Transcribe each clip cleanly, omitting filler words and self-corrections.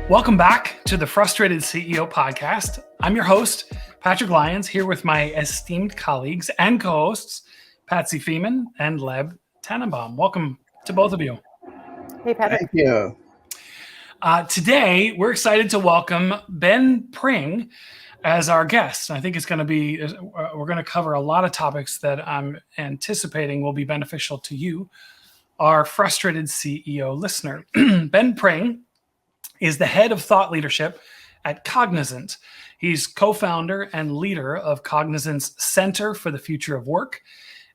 Welcome back to the Frustrated CEO podcast. I'm your host, Patrick Lyons, here with my esteemed colleagues and co-hosts, Patsy Feeman and Leb Tannenbaum. Welcome to both of you. Hey, Patrick. Thank you. Today, we're excited to welcome Ben Pring as our guest. I think it's going to be, we're going to cover a lot of topics that I'm anticipating will be beneficial to you, our Frustrated CEO listener. Ben Pring is the head of thought leadership at Cognizant. He's co-founder and leader of Cognizant's Center for the Future of Work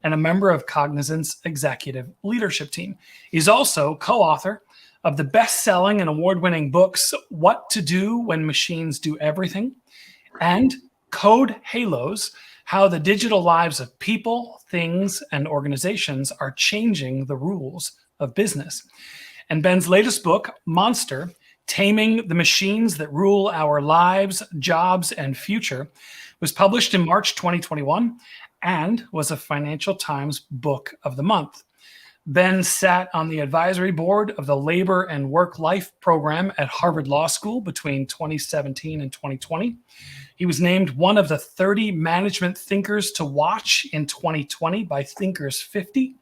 and a member of Cognizant's executive leadership team. He's also co-author of the best-selling and award-winning books, What to Do When Machines Do Everything, and Code Halos, How the Digital Lives of People, Things, and Organizations Are Changing the Rules of Business. And Ben's latest book, Monster, Taming the Machines That Rule Our Lives, Jobs, and Future, was published in March 2021 and was a Financial Times Book of the Month. Ben sat on the advisory board of the Labor and Work-Life program at Harvard Law School between 2017 and 2020. He was named one of the 30 management thinkers to watch in 2020 by Thinkers 50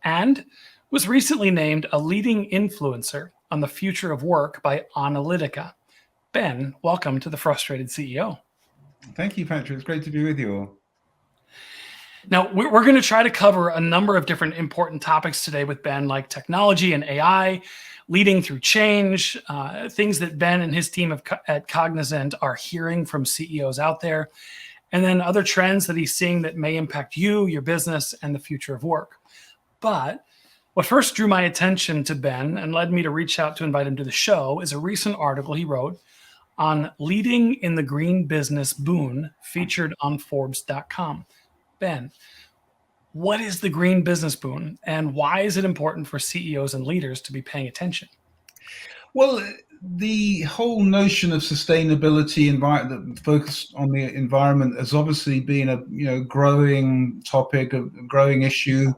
and was recently named a leading influencer on the future of work by Analytica. Ben, welcome to the Frustrated CEO. Thank you, Patrick. It's great to be with you all. Now, we're going to try to cover a number of different important topics today with Ben, like technology and AI, leading through change, things that Ben and his team at Cognizant are hearing from CEOs out there, and then other trends that he's seeing that may impact you, your business, and the future of work. But what first drew my attention to Ben and led me to reach out to invite him to the show is a recent article he wrote on leading in the green business boon featured on Forbes.com. Ben, what is the green business boon and why is it important for CEOs and leaders to be paying attention? Well, the whole notion of sustainability that focused on the environment has obviously been a growing topic, a growing issue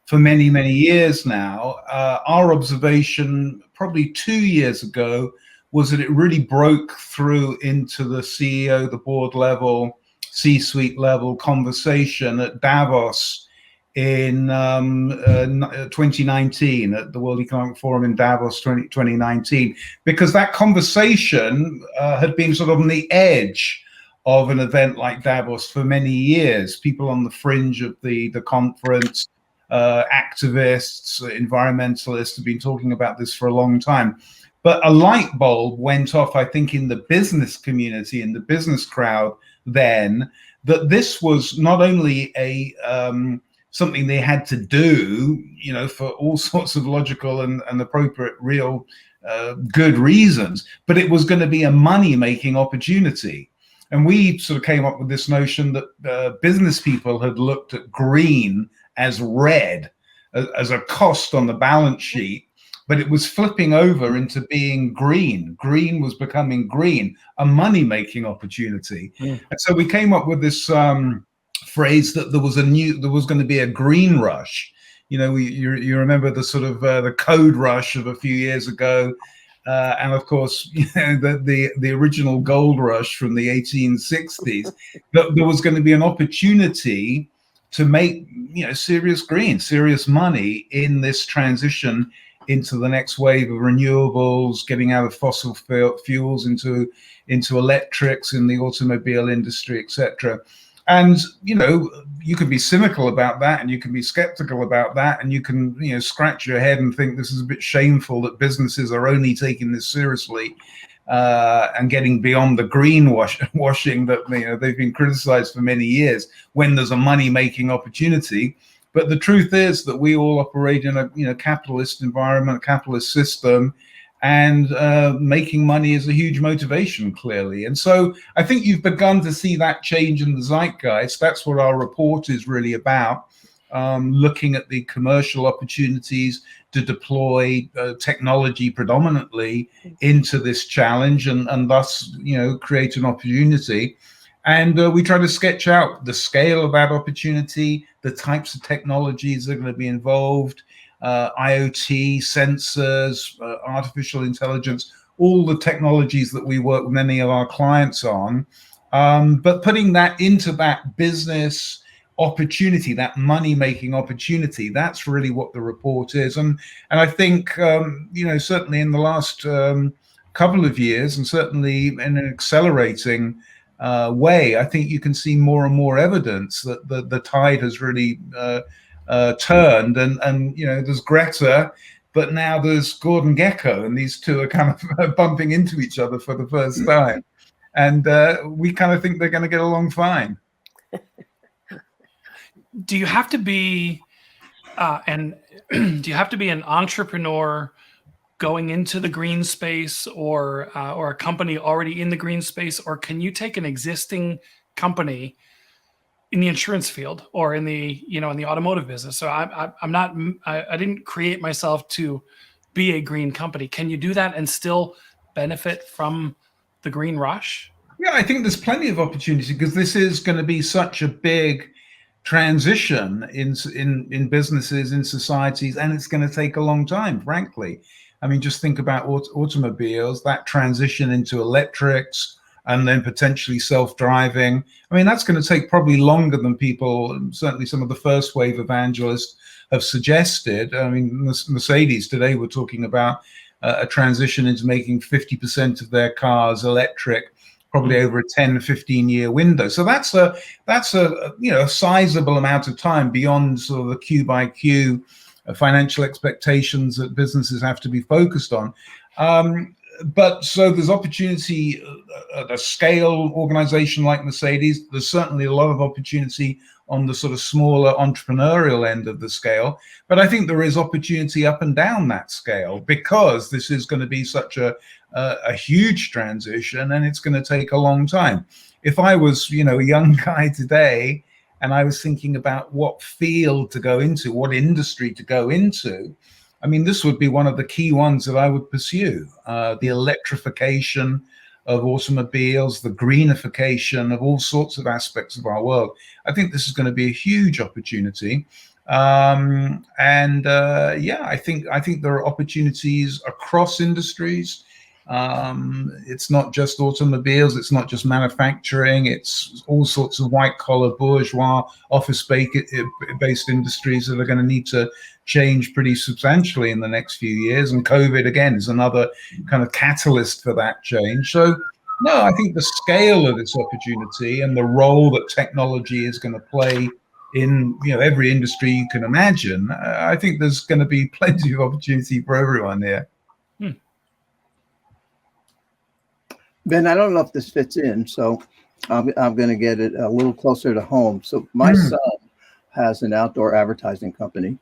for many, many years now. Our observation probably 2 years ago was that it really broke through into the CEO, the board level, C-suite level conversation at Davos in 2019, at the World Economic Forum in Davos 2019, because that conversation had been sort of on the edge of an event like Davos for many years. People on the fringe of the conference, activists, environmentalists have been talking about this for a long time. But a light bulb went off, I think, in the business community, in the business crowd then, that this was not only something they had to do, for all sorts of logical and appropriate, real good reasons, but it was going to be a money-making opportunity. And we sort of came up with this notion that business people had looked at green as red, as a cost on the balance sheet, but it was flipping over into being green. Green was becoming green, a money-making opportunity. And so we came up with this phrase that there was going to be a green rush. You remember the sort of the code rush of a few years ago, and of course, the original gold rush from the 1860s. That there was going to be an opportunity to make serious money in this transition into the next wave of renewables, getting out of fossil fuels into electrics in the automobile industry, etc. And you can be cynical about that, and you can be skeptical about that, and you can scratch your head and think this is a bit shameful that businesses are only taking this seriously and getting beyond the greenwashing that they've been criticized for many years when there's a money-making opportunity. But the truth is that we all operate in a capitalist environment, capitalist system, and making money is a huge motivation, clearly. And so I think you've begun to see that change in the zeitgeist. That's what our report is really about, looking at the commercial opportunities to deploy technology predominantly into this challenge and thus, create an opportunity. And we try to sketch out the scale of that opportunity, the types of technologies that are going to be involved, IoT, sensors, artificial intelligence, all the technologies that we work with many of our clients on, but putting that into that business opportunity, that money-making opportunity, that's really what the report is. And I think, certainly in the last couple of years, and certainly in an accelerating way, I think you can see more and more evidence that the tide has really turned. And there's Greta, but now there's Gordon Gekko, and these two are kind of bumping into each other for the first time. And we kind of think they're going to get along fine. Do you have to be do you have to be an entrepreneur going into the green space, or a company already in the green space, or can you take an existing company in the insurance field or in the in the automotive business? So I didn't create myself to be a green company. Can you do that and still benefit from the green rush? Yeah, I think there's plenty of opportunity, because this is going to be such a big transition in businesses, in societies, and it's going to take a long time, frankly. I mean, just think about automobiles, that transition into electrics, and then potentially self-driving. I mean, that's going to take probably longer than people, certainly some of the first wave evangelists, have suggested. I mean, Mercedes today were talking about a transition into making 50% of their cars electric, probably over a 10, 15-year window. So that's a sizable amount of time beyond sort of the Q by Q financial expectations that businesses have to be focused on. But so there's opportunity at a scale organization like Mercedes. There's certainly a lot of opportunity on the sort of smaller entrepreneurial end of the scale. But I think there is opportunity up and down that scale, because this is going to be such a huge transition, and it's going to take a long time. If I was, a young guy today, and I was thinking about what field to go into, what industry to go into, I mean, this would be one of the key ones that I would pursue. The electrification of automobiles, the greenification of all sorts of aspects of our world. I think this is going to be a huge opportunity. I think there are opportunities across industries. It's not just automobiles, it's not just manufacturing, it's all sorts of white collar, bourgeois, office-based industries that are going to need to change pretty substantially in the next few years. And COVID, again, is another kind of catalyst for that change. So, no, I think the scale of this opportunity and the role that technology is going to play in every industry you can imagine, I think there's going to be plenty of opportunity for everyone here. Ben, I don't know if this fits in, so I'm going to get it a little closer to home. So my son has an outdoor advertising company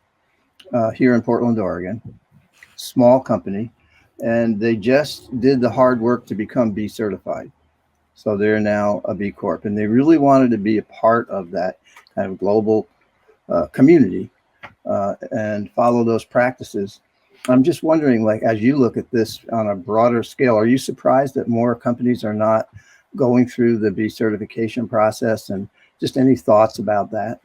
here in Portland, Oregon, small company, and they just did the hard work to become B certified. So they're now a B Corp, and they really wanted to be a part of that kind of global community and follow those practices. I'm just wondering, like, as you look at this on a broader scale, are you surprised that more companies are not going through the B certification process, and just any thoughts about that?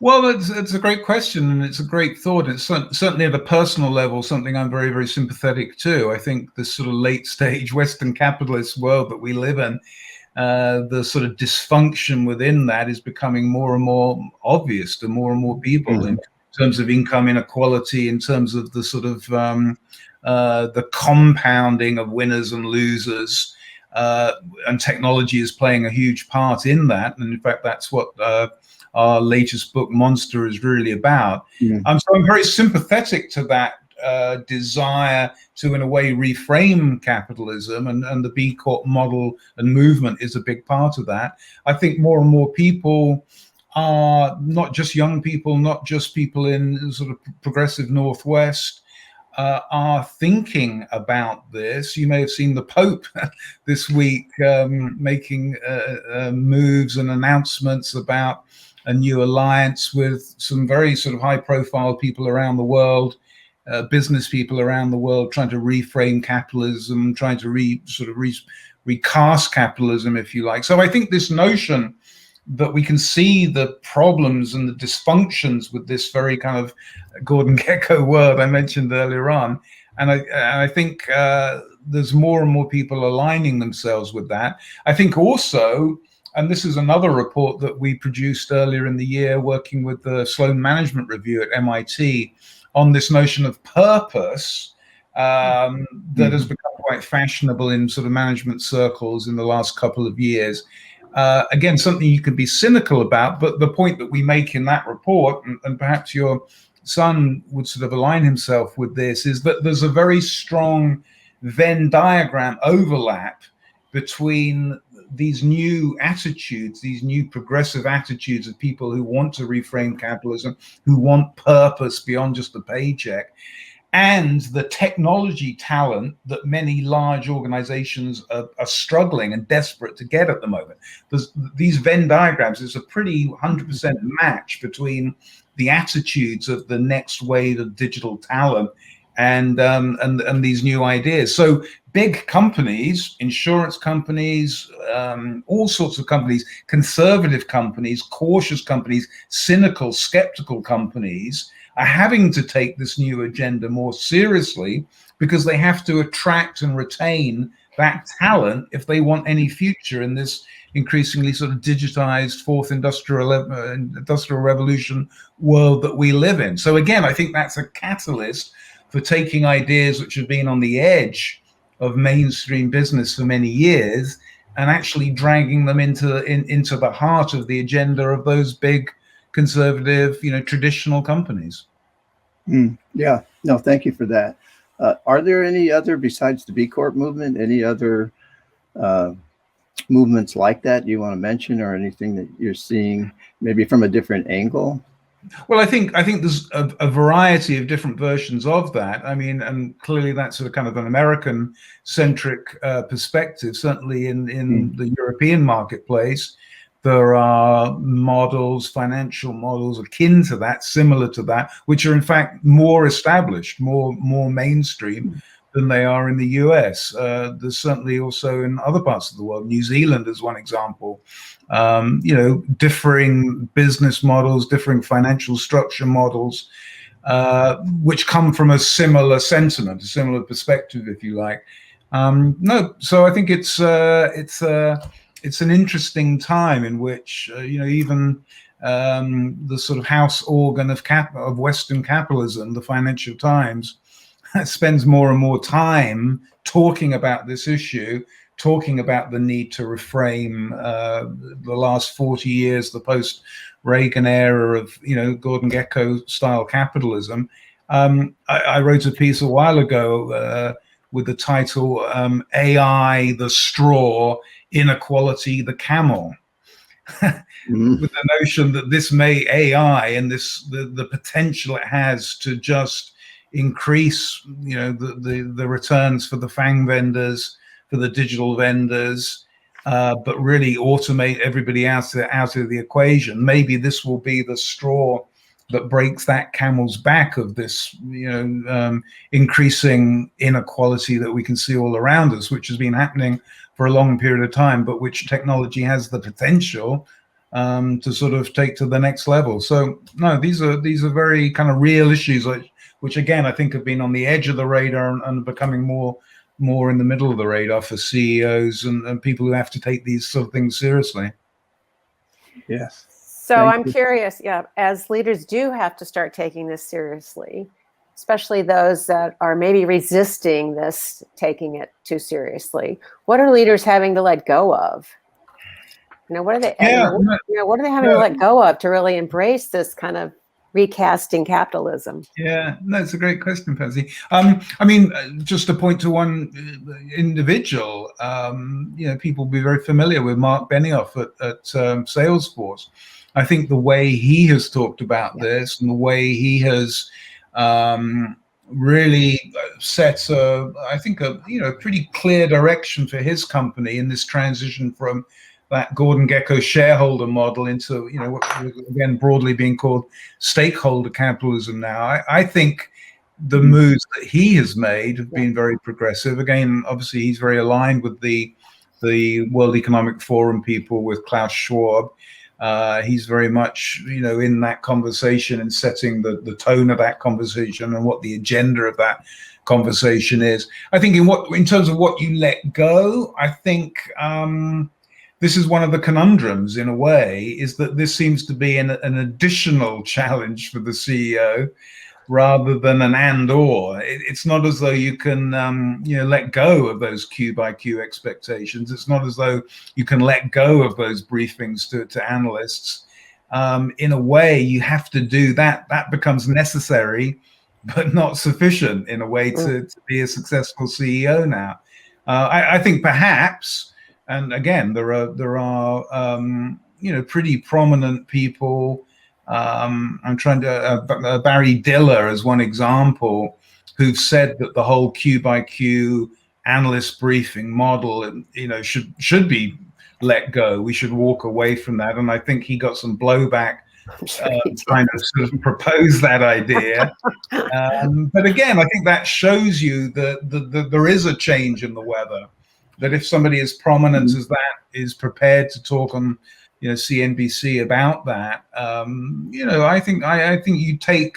Well, it's a great question, and it's a great thought. It's certainly at a personal level something I'm very, very sympathetic to. I think this sort of late stage Western capitalist world that we live in, the sort of dysfunction within that is becoming more and more obvious to more and more people in terms of income inequality, in terms of the sort of the compounding of winners and losers, and technology is playing a huge part in that. And in fact, that's what our latest book, Monster, is really about. So I'm very sympathetic to that desire to, in a way, reframe capitalism, and the B Corp model and movement is a big part of that. I think more and more people are, not just young people, not just people in sort of progressive Northwest, are thinking about this. You may have seen the Pope this week making moves and announcements about a new alliance with some very sort of high profile people around the world, business people around the world, trying to reframe capitalism, trying to recast capitalism, if you like. So I think this notion that we can see the problems and the dysfunctions with this very kind of Gordon Gekko world I mentioned earlier on, And I think there's more and more people aligning themselves with that. I think also, and this is another report that we produced earlier in the year, working with the Sloan Management Review at MIT, on this notion of purpose, that has become quite fashionable in sort of management circles in the last couple of years. Again, something you could be cynical about, but the point that we make in that report, and perhaps your son would sort of align himself with this, is that there's a very strong Venn diagram overlap between these new attitudes, these new progressive attitudes of people who want to reframe capitalism, who want purpose beyond just the paycheck, and the technology talent that many large organizations are struggling and desperate to get at the moment. These Venn diagrams, there's a pretty 100% match between the attitudes of the next wave of digital talent and these new ideas. So big companies, insurance companies, all sorts of companies, conservative companies, cautious companies, cynical, skeptical companies, are having to take this new agenda more seriously, because they have to attract and retain that talent if they want any future in this increasingly sort of digitized fourth industrial revolution world that we live in. So again, I think that's a catalyst for taking ideas which have been on the edge of mainstream business for many years and actually dragging them into the heart of the agenda of those big conservative, traditional companies. Yeah, no, thank you for that. Are there any other, besides the B Corp movement, any other movements like that you want to mention, or anything that you're seeing maybe from a different angle? Well, I think there's a variety of different versions of that. I mean, and clearly that's sort of kind of an American-centric perspective. Certainly in the European marketplace, there are models, financial models akin to that, similar to that, which are in fact more established, more mainstream than they are in the US. There's certainly also in other parts of the world. New Zealand is one example. Differing business models, differing financial structure models, which come from a similar sentiment, a similar perspective, if you like. So I think it's an interesting time in which even the sort of house organ of Western capitalism, the Financial Times, spends more and more time talking about this issue, talking about the need to reframe the last 40 years, the post-Reagan era of Gordon Gekko style capitalism. I wrote a piece a while ago with the title "AI the Straw, Inequality the Camel," with the notion that this AI and the potential it has to just increase the returns for the FANG vendors, for the digital vendors, but really automate everybody out of the equation. Maybe this will be the straw that breaks that camel's back of this increasing inequality that we can see all around us, which has been happening for a long period of time, but which technology has the potential to sort of take to the next level. So no, these are very kind of real issues, which again I think have been on the edge of the radar and becoming more in the middle of the radar for CEOs and people who have to take these sort of things seriously. Yes. So I'm curious, as leaders do have to start taking this seriously, especially those that are maybe resisting this, taking it too seriously, what are leaders having to let go of? What are they? What are they having to let go of to really embrace this kind of recasting capitalism? Yeah, no, it's a great question, Patsy. I mean, just to point to one individual, people will be very familiar with Mark Benioff at Salesforce. I think the way he has talked about this and the way he has really set a pretty clear direction for his company in this transition from that Gordon Gekko shareholder model into what again broadly being called stakeholder capitalism now. I think the moves that he has made have been very progressive. Again, obviously he's very aligned with the World Economic Forum people, with Klaus Schwab. He's very much, in that conversation and setting the tone of that conversation and what the agenda of that conversation is. I think in terms of what you let go, I think this is one of the conundrums in a way, is that this seems to be an additional challenge for the CEO rather than an and/or. It's not as though you can let go of those Q by Q expectations. It's not as though you can let go of those briefings to analysts. In a way, you have to do that. That becomes necessary, but not sufficient in a way to be a successful CEO now. I think perhaps, and again, there are pretty prominent people. I'm trying to Barry Diller as one example, who've said that the whole Q by Q analyst briefing model, should be let go. We should walk away from that. And I think he got some blowback trying to sort of propose that idea. But again, I think that shows you that there is a change in the weather. That if somebody as prominent as that is prepared to talk on CNBC about that, I think you take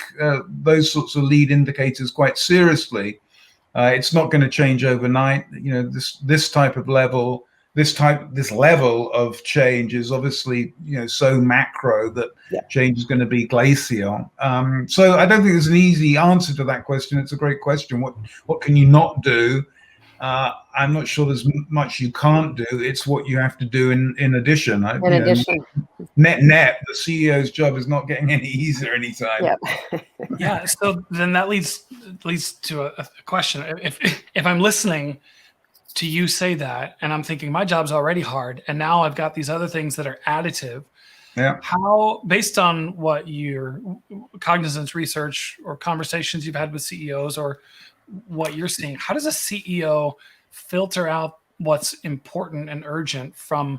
those sorts of lead indicators quite seriously. It's not going to change overnight. This type of level, this level of change is obviously so macro that change is going to be glacial. So I don't think there's an easy answer to that question. It's a great question. What can you not do? I'm not sure there's much you can't do. It's what you have to do in addition. Net, the CEO's job is not getting any easier anytime. Yep. Yeah. So then that leads to a question. If I'm listening to you say that, and I'm thinking my job's already hard, and now I've got these other things that are additive. Yeah. How, based on what your cognizance research or conversations you've had with CEOs or what you're seeing, how does a CEO filter out what's important and urgent from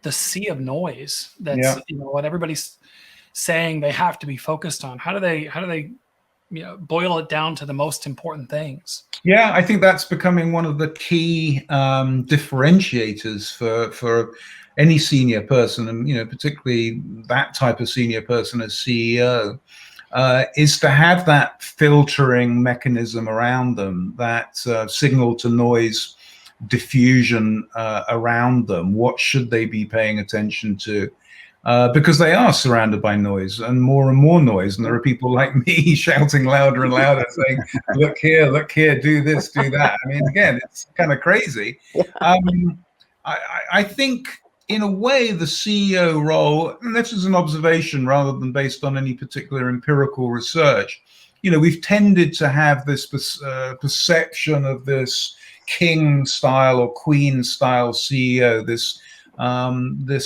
the sea of noise that's what everybody's saying they have to be focused on? How do they boil it down to the most important things? Yeah, I think that's becoming one of the key differentiators for any senior person, and particularly that type of senior person as CEO. Is to have that filtering mechanism around them, that signal to noise diffusion around them. What should they be paying attention to? Because they are surrounded by noise and more noise. And there are people like me shouting louder and louder saying, look here, do this, do that. I mean, again, it's kind of crazy. I think in a way, the CEO role, and this is an observation rather than based on any particular empirical research, we've tended to have this perception of this king style or queen style CEO, this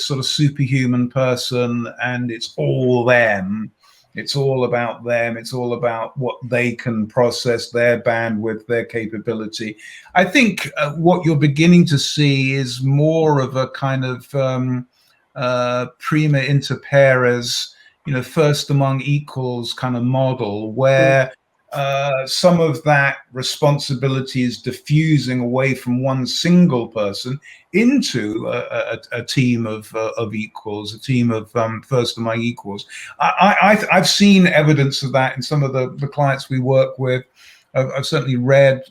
sort of superhuman person, and it's all them. It's all about them. It's all about what they can process, their bandwidth, their capability. I think what you're beginning to see is more of a kind of prima inter pares, first among equals kind of model, where some of that responsibility is diffusing away from one single person into a team of equals, a team of first among equals. I've seen evidence of that in some of the clients we work with. I've certainly read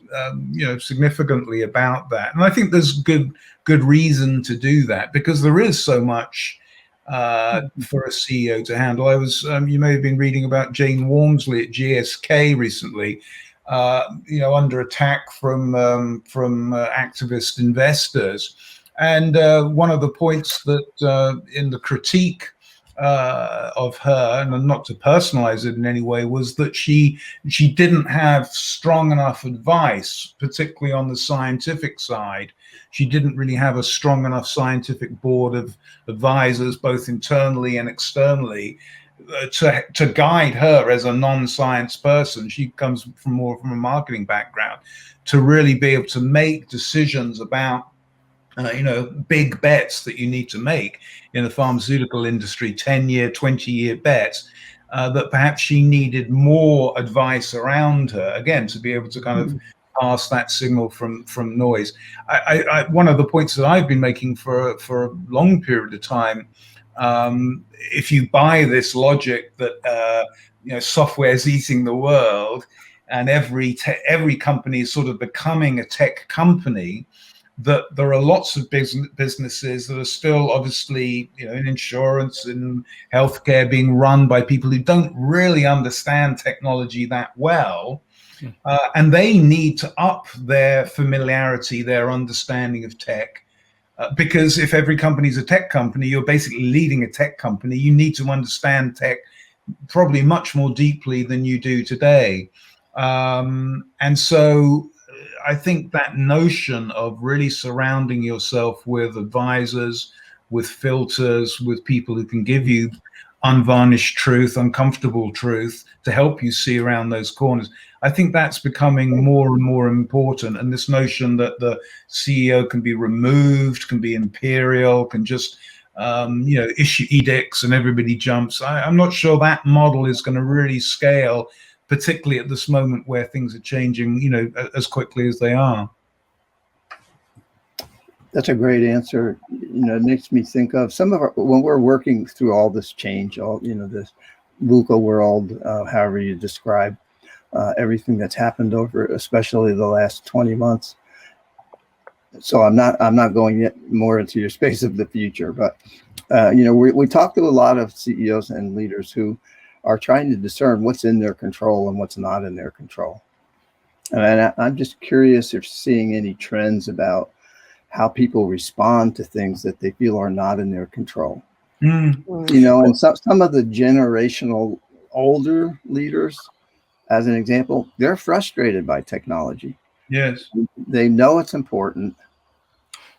significantly about that, and I think there's good reason to do that, because there is so much for a CEO to handle. You may have been reading about Jane Walmsley at GSK recently, under attack from activist investors. And one of the points that in the critique of her, and not to personalize it in any way, was that she didn't have strong enough advice, particularly on the scientific side. She didn't really have a strong enough scientific board of advisors, both internally and externally, to guide her as a non-science person. She comes from a marketing background, to really be able to make decisions about big bets that you need to make in the pharmaceutical industry, 10-year, 20-year bets, that perhaps she needed more advice around her, again, to be able to kind of pass that signal from noise. One of the points that I've been making for a long period of time If you buy this logic that software is eating the world, and every company is sort of becoming a tech company, that there are lots of businesses that are still obviously, in insurance and healthcare, being run by people who don't really understand technology that well. And they need to up their familiarity, their understanding of tech. Because if every company is a tech company, you're basically leading a tech company. You need to understand tech probably much more deeply than you do today. And so I think that notion of really surrounding yourself with advisors, with filters, with people who can give you unvarnished truth, uncomfortable truth, to help you see around those corners, I think that's becoming more and more important. And this notion that the CEO can be removed, can be imperial, can just issue edicts and everybody jumps. I'm not sure that model is going to really scale, particularly at this moment where things are changing, as quickly as they are. That's a great answer. It makes me think of some of when we're working through all this change, this VUCA world, however you describe everything that's happened over, especially the last 20 months. So I'm not going yet more into your space of the future, but we talk to a lot of CEOs and leaders who are trying to discern what's in their control and what's not in their control. And I'm just curious if you're seeing any trends about how people respond to things that they feel are not in their control. And some of the generational older leaders, as an example, they're frustrated by technology. Yes. They know it's important.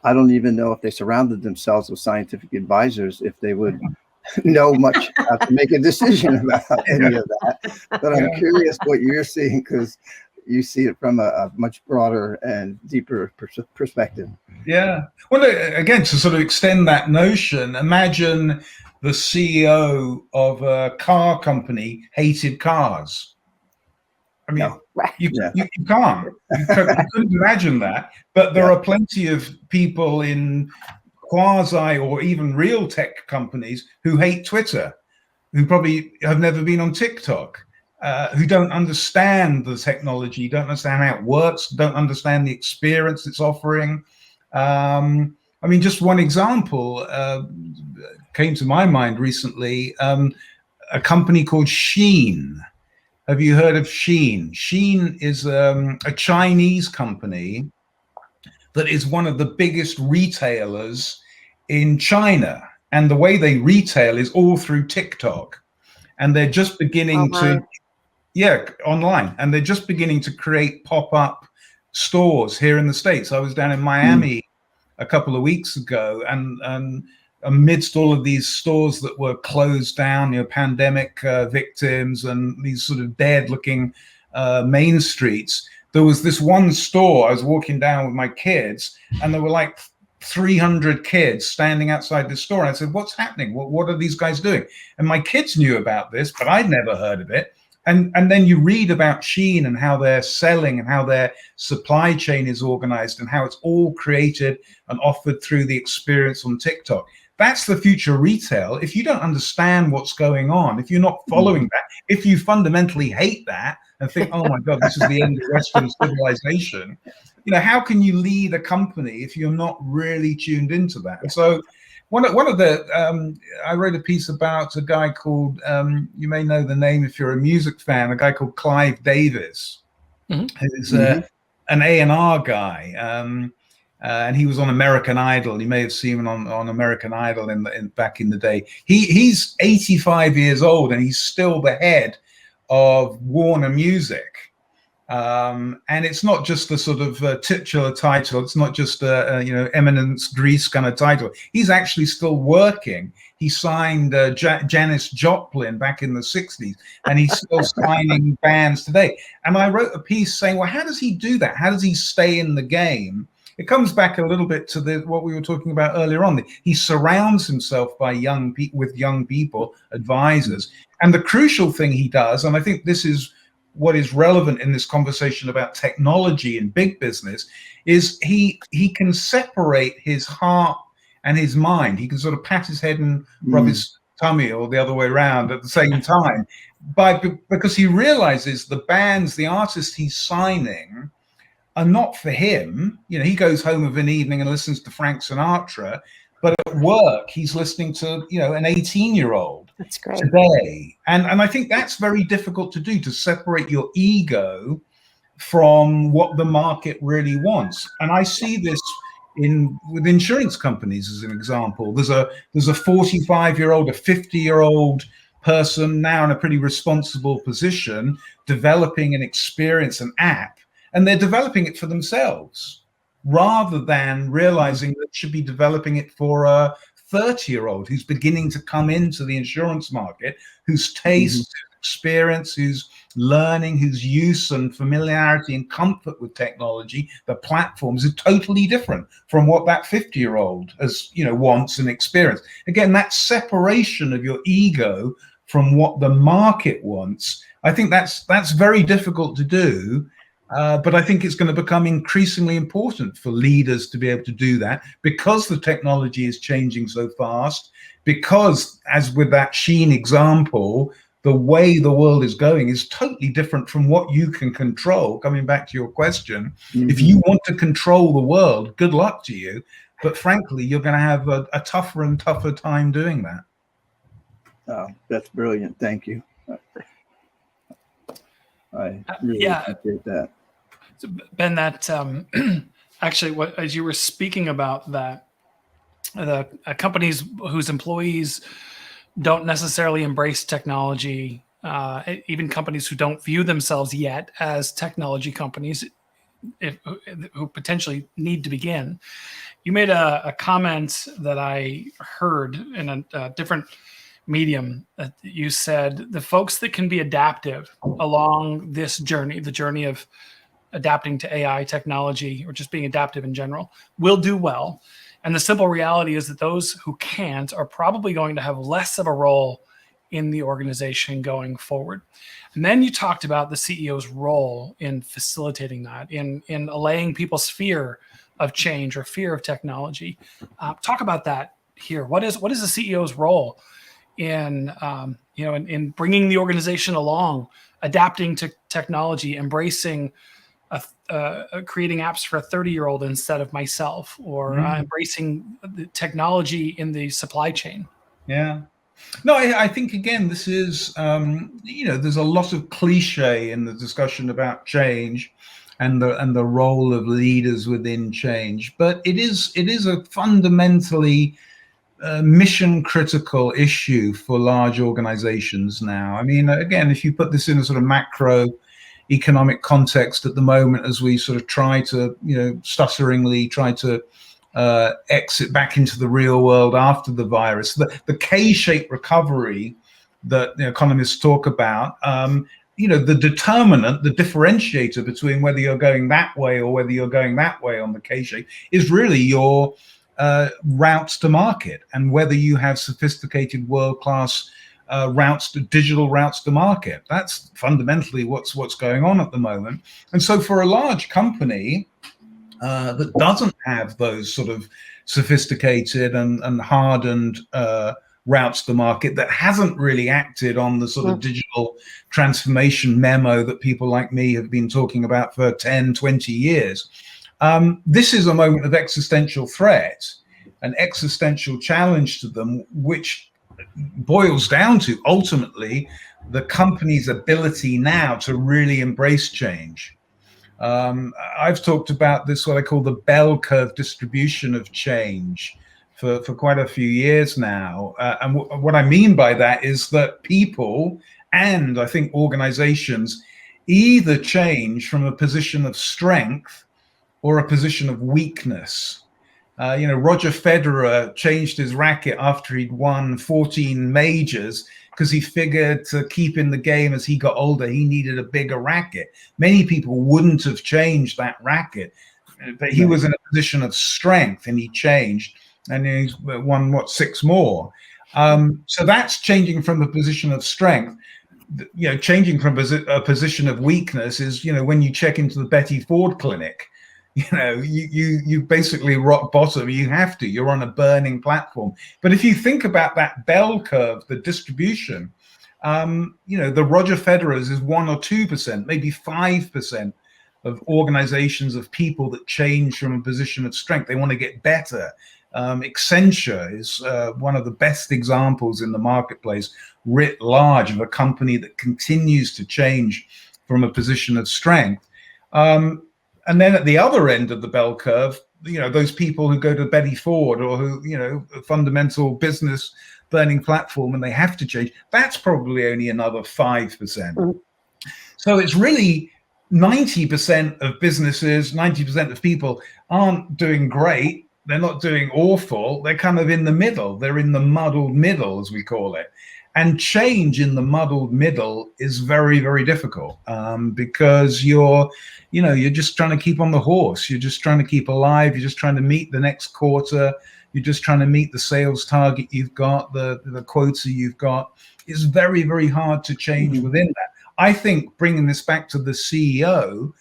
I don't even know if they surrounded themselves with scientific advisors, if they would know much how to make a decision about any of that. But I'm curious what you're seeing, because you see it from a much broader and deeper perspective. Yeah. Well, again, to sort of extend that notion, imagine the CEO of a car company hated cars. I mean, you can't. You couldn't imagine that. But there are plenty of people in quasi or even real tech companies who hate Twitter, who probably have never been on TikTok, who don't understand the technology, don't understand how it works, don't understand the experience it's offering. I mean, just one example came to my mind recently, a company called Shein. Have you heard of Shein? Shein is a Chinese company that is one of the biggest retailers in China. And the way they retail is all through TikTok. And they're just beginning online. And they're just beginning to create pop-up stores here in the States. I was down in Miami a couple of weeks ago, and amidst all of these stores that were closed down, pandemic victims and these sort of dead-looking main streets, there was this one store. I was walking down with my kids, and there were like 300 kids standing outside the store. And I said, "What's happening? What are these guys doing?" And my kids knew about this, but I'd never heard of it. And then you read about Shein and how they're selling and how their supply chain is organized and how it's all created and offered through the experience on TikTok. That's the future of retail. If you don't understand what's going on, if you're not following that, if you fundamentally hate that and think, "Oh my God, this is the end of Western civilization," how can you lead a company if you're not really tuned into that? And so one of the, I wrote a piece about a guy called, you may know the name if you're a music fan, a guy called Clive Davis, who's an A&R guy. And he was on American Idol. You may have seen him on American Idol back in the day. He's 85 years old and he's still the head of Warner Music. And it's not just the sort of titular title. It's not just eminence Greece kind of title. He's actually still working. He signed Janis Joplin back in the 60s, and he's still signing bands today. And I wrote a piece saying, well, how does he do that? How does he stay in the game? It comes back a little bit to what we were talking about earlier on. He surrounds himself by with young people, advisors. And the crucial thing he does, and I think this is what is relevant in this conversation about technology and big business, is he can separate his heart and his mind. He can sort of pat his head and rub his tummy, or the other way around at the same time, because he realizes the bands, the artists he's signing are not for him. You know, he goes home of an evening and listens to Frank Sinatra, but at work he's listening to, you know, an 18-year-old. That's great. Today. And I think that's very difficult to do, to separate your ego from what the market really wants. And I see this with insurance companies as an example. There's a 45-year-old, a 50-year-old person now in a pretty responsible position developing an experience, an app, and they're developing it for themselves rather than realizing that they should be developing it for a 30-year-old who's beginning to come into the insurance market, whose taste, experience, whose learning, whose use and familiarity and comfort with technology, the platforms, are totally different from what that 50-year-old has, you know, wants and experience. Again, that separation of your ego from what the market wants, I think that's very difficult to do. But I think it's going to become increasingly important for leaders to be able to do that, because the technology is changing so fast, because, as with that Sheen example, the way the world is going is totally different from what you can control. Coming back to your question, if you want to control the world, good luck to you. But frankly, you're going to have a tougher and tougher time doing that. Oh, that's brilliant. Thank you. I really appreciate that. So Ben, that actually, as you were speaking about that, the companies whose employees don't necessarily embrace technology, even companies who don't view themselves yet as technology companies, who potentially need to begin. You made a comment that I heard in a different medium. You said the folks that can be adaptive along this journey, the journey of adapting to AI technology, or just being adaptive in general, will do well. And the simple reality is that those who can't are probably going to have less of a role in the organization going forward. And then you talked about the CEO's role in facilitating that, in allaying people's fear of change or fear of technology. Talk about that here. What is the CEO's role in in bringing the organization along, adapting to technology, embracing creating apps for a 30-year-old instead of myself, or embracing the technology in the supply chain? Yeah. No, I think, again, this is, there's a lot of cliche in the discussion about change and the role of leaders within change. But it is a fundamentally mission critical issue for large organizations now. I mean, again, if you put this in a sort of macro economic context at the moment, as we sort of try to, stutteringly try to exit back into the real world after the virus, the K-shaped recovery that the economists talk about, the determinant, the differentiator between whether you're going that way or whether you're going that way on the K-shape is really your routes to market, and whether you have sophisticated world-class digital routes to market. That's fundamentally what's going on at the moment. And so for a large company that doesn't have those sort of sophisticated and hardened routes to market, that hasn't really acted on the sort of digital transformation memo that people like me have been talking about for 10, 20 years, this is a moment of existential threat, an existential challenge to them, which boils down to ultimately the company's ability now to really embrace change. I've talked about this, what I call the bell curve distribution of change, for quite a few years now. And what I mean by that is that people, and I think organizations, either change from a position of strength or a position of weakness. Roger Federer changed his racket after he'd won 14 majors because he figured to keep in the game as he got older, he needed a bigger racket. Many people wouldn't have changed that racket, but he was in a position of strength and he changed, and he's won, 6 more. So that's changing from a position of strength. Changing from a position of weakness is, when you check into the Betty Ford clinic, you basically rock bottom. You're on a burning platform. But if you think about that bell curve, the distribution, the Roger Federer's is 1 or 2%, maybe 5% of organizations, of people that change from a position of strength. They want to get better. Accenture is one of the best examples in the marketplace writ large of a company that continues to change from a position of strength. And then at the other end of the bell curve, those people who go to Betty Ford, or who, a fundamental business burning platform, and they have to change, that's probably only another 5%. Mm-hmm. So it's really 90% of businesses, 90% of people aren't doing great. They're not doing awful. They're kind of in the middle. They're in the muddled middle, as we call it. And change in the muddled middle is very, very difficult, because you're just trying to keep on the horse. You're just trying to keep alive. You're just trying to meet the next quarter. You're just trying to meet the sales target you've got, the quota you've got. It's very, very hard to change within that. I think bringing this back to the CEO,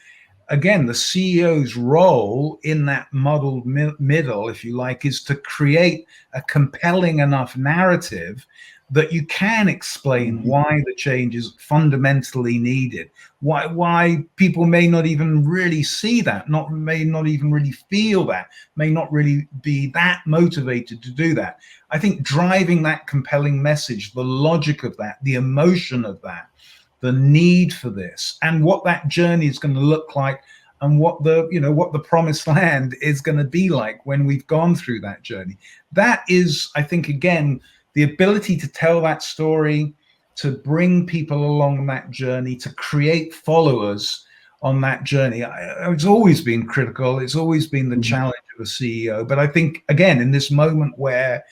again, the CEO's role in that muddled middle, if you like, is to create a compelling enough narrative that you can explain why the change is fundamentally needed, why people may not even really see that, may not even really feel that, may not really be that motivated to do that. I think driving that compelling message, the logic of that, the emotion of that, the need for this, and what that journey is going to look like, and what the promised land is going to be like when we've gone through that journey. That is, I think, again, the ability to tell that story, to bring people along that journey, to create followers on that journey. It's always been critical. It's always been the challenge of a CEO. But I think, again, in this moment where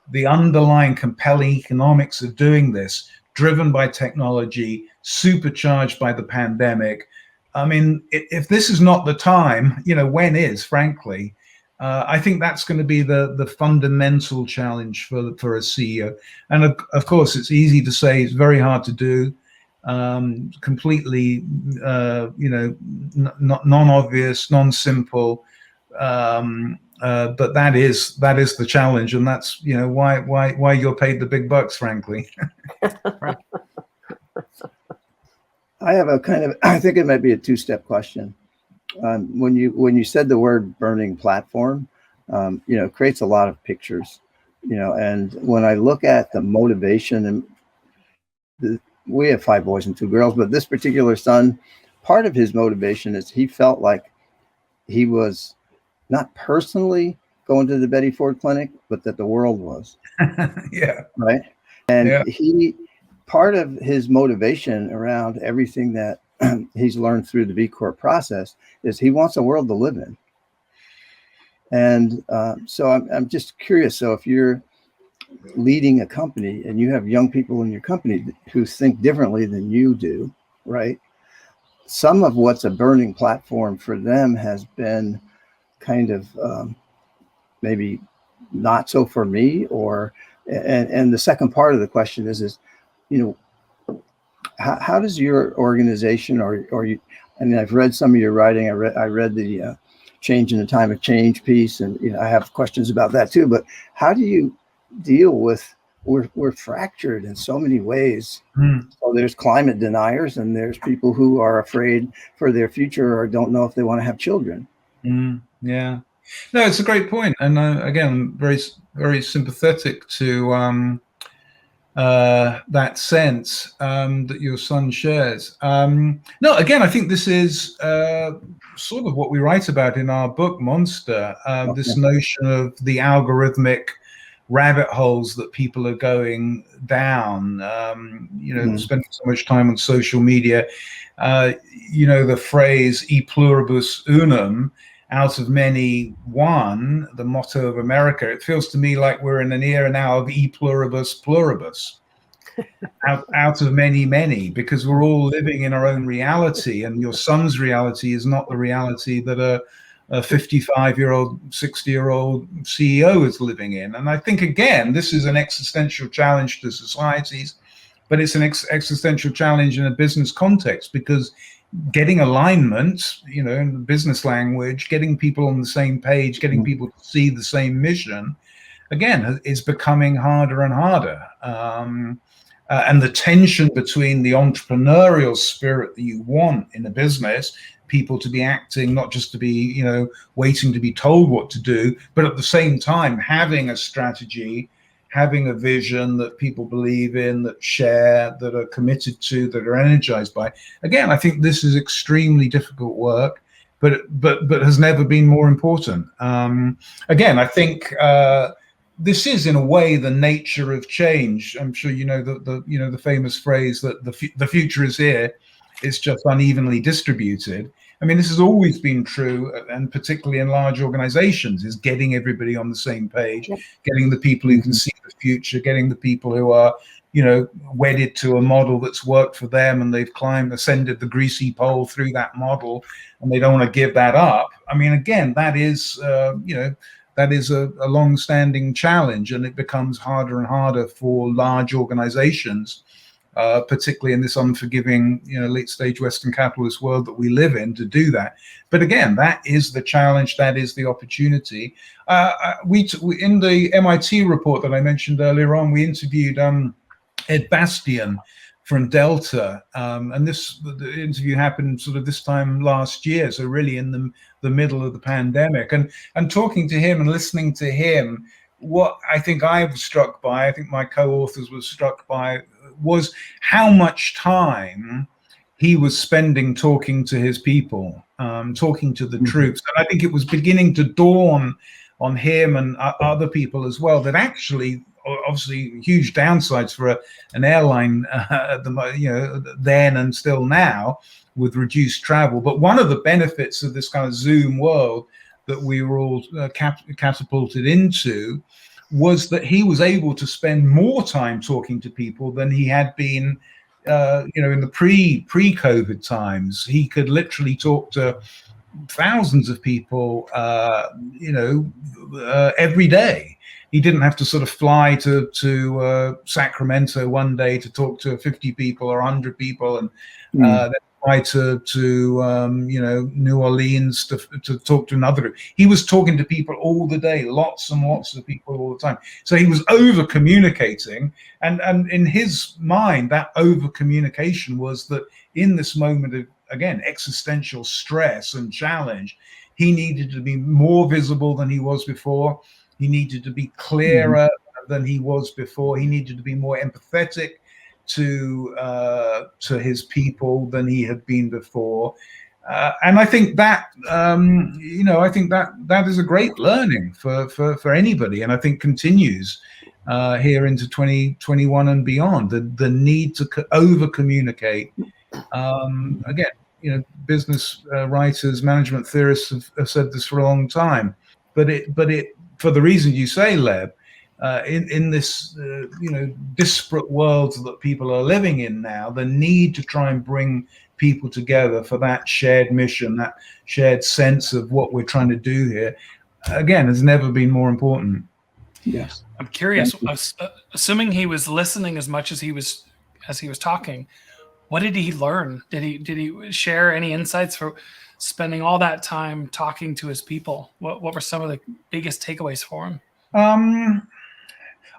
the underlying compelling economics of doing this, driven by technology, supercharged by the pandemic, I mean, if this is not the time, when is, frankly? I think that's going to be the fundamental challenge for a CEO. And of course, it's easy to say, it's very hard to do, completely, non-obvious, non-simple. But that is the challenge, and that's why you're paid the big bucks, frankly. Right. I have I think it might be a two-step question. When you said the word burning platform, it creates a lot of pictures, and when I look at the motivation, and we have 5 boys and 2 girls, but this particular son, part of his motivation is he felt like he was not personally going to the Betty Ford Clinic, but that the world was. Yeah. Right. And part of his motivation around everything that he's learned through the B Corp process is he wants a world to live in. And so I'm just curious. So if you're leading a company and you have young people in your company who think differently than you do, right? Some of what's a burning platform for them has been kind of maybe not so for me, and the second part of the question is how does your organization or you, I mean, I've read some of your writing. I read the Change in the Time of Change piece, and I have questions about that too. But how do you deal with we're fractured in so many ways? So there's climate deniers, and there's people who are afraid for their future or don't know if they want to have children. Yeah, no, it's a great point, and again, very, very sympathetic to that sense that your son shares. No, again, I think this is sort of what we write about in our book, Monster, this notion of the algorithmic rabbit holes that people are going down, spending so much time on social media. The phrase e pluribus unum, out of many one, the motto of America. It feels to me like we're in an era now of e pluribus pluribus, out of many, many, because we're all living in our own reality, and your son's reality is not the reality that a 55-year-old, 60-year-old CEO is living in. And I think, again, this is an existential challenge to societies, but it's an existential challenge in a business context, because getting alignment, in the business language, getting people on the same page, getting people to see the same mission, again, is becoming harder and harder. And the tension between the entrepreneurial spirit that you want in a business, people to be acting, not just to be, waiting to be told what to do, but at the same time, having a strategy, having a vision that people believe in, that share, that are committed to, that are energized by. Again, I think this is extremely difficult work, but has never been more important. Again, I think this is, in a way, the nature of change. I'm sure you know the famous phrase that the future is here. It's just unevenly distributed. I mean, this has always been true, and particularly in large organizations, is getting everybody on the same page, getting the people who can see the future, getting the people who are, wedded to a model that's worked for them, and they've ascended the greasy pole through that model, and they don't want to give that up. I mean, again, that is, that is a long-standing challenge, and it becomes harder and harder for large organizations, particularly in this unforgiving, late-stage Western capitalist world that we live in, to do that. But again, that is the challenge. That is the opportunity. We in the MIT report that I mentioned earlier on, we interviewed Ed Bastian from Delta, and the interview happened sort of this time last year, so really in the middle of the pandemic. And talking to him and listening to him, what I think I was struck by, I think my co-authors were struck by, was how much time he was spending talking to his people, talking to the troops. And I think it was beginning to dawn on him and other people as well that actually, obviously, huge downsides for an airline then and still now, with reduced travel. But one of the benefits of this kind of Zoom world that we were all catapulted into was that he was able to spend more time talking to people than he had been, in the pre-COVID times. He could literally talk to thousands of people, every day. He didn't have to sort of fly to Sacramento one day to talk to 50 people or 100 people, and then fly to New Orleans to talk to another group. He was talking to people all the day, lots and lots of people all the time. So he was over communicating, and in his mind, that over communication was that in this moment of, again, existential stress and challenge, he needed to be more visible than he was before. He needed to be clearer than he was before. He needed to be more empathetic to his people than he had been before. And I think that, I think that is a great learning for anybody, and I think continues here into 2021 and beyond. The need to over communicate. Again, business writers, management theorists have said this for a long time, but it for the reason you say, Leb, in this disparate world that people are living in now, the need to try and bring people together for that shared mission, that shared sense of what we're trying to do here, again, has never been more important. Yes. I'm curious, assuming he was listening as much as he was talking, what did he learn? Did he share any insights for spending all that time talking to his people? What were some of the biggest takeaways for him?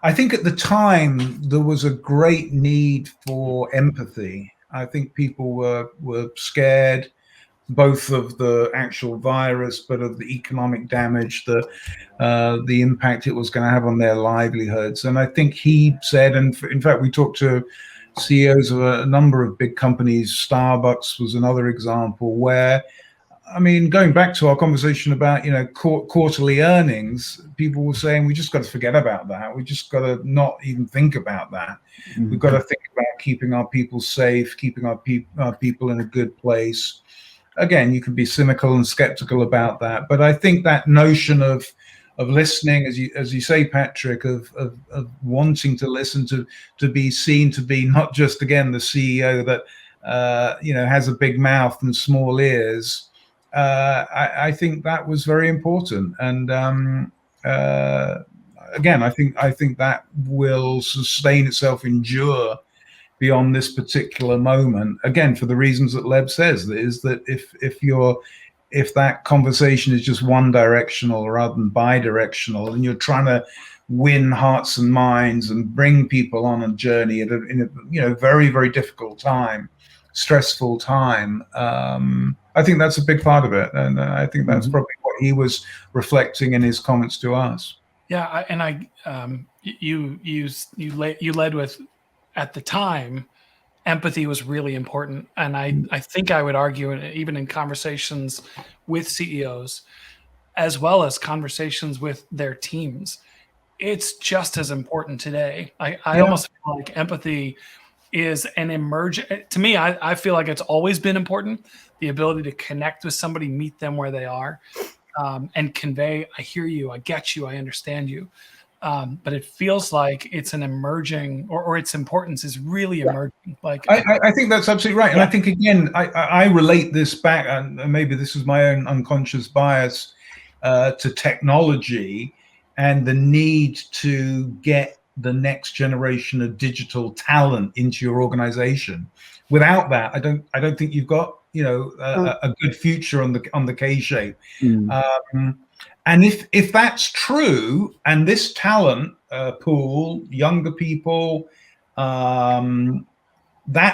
I think at the time there was a great need for empathy. I think people were scared, both of the actual virus, but of the economic damage, the impact it was going to have on their livelihoods. And I think he said, and in fact, we talked to CEOs of a number of big companies. Starbucks was another example where, I mean, going back to our conversation about, quarterly earnings, people were saying, we just got to forget about that. We just got to not even think about that. We've got to think about keeping our people safe, keeping our people in a good place. Again, you can be cynical and skeptical about that, but I think that notion of listening, as you say, Patrick, of wanting to listen, to be seen, to be not just, again, the CEO that has a big mouth and small ears. I think that was very important, and again, I think that will sustain itself, endure, beyond this particular moment. Again, for the reasons that Leb says, is that if that conversation is just one directional rather than bi-directional, and you're trying to win hearts and minds and bring people on a journey in a very, very difficult time, stressful time, I think that's a big part of it, and I think that's probably what he was reflecting in his comments to us. Yeah, you led with, at the time, empathy was really important, and I think I would argue, even in conversations with CEOs, as well as conversations with their teams, it's just as important today. I almost feel like empathy is an emergent. To me, I feel like it's always been important. The ability to connect with somebody, meet them where they are, and convey, I hear you, I get you, I understand you. But it feels like it's an emerging, or its importance is really emerging. Like I think that's absolutely right. And I think, again, I relate this back, and maybe this is my own unconscious bias, to technology and the need to get the next generation of digital talent into your organization. Without that, I don't think you've got, a good future on the K-shape. And if that's true, and this talent pool, younger people, that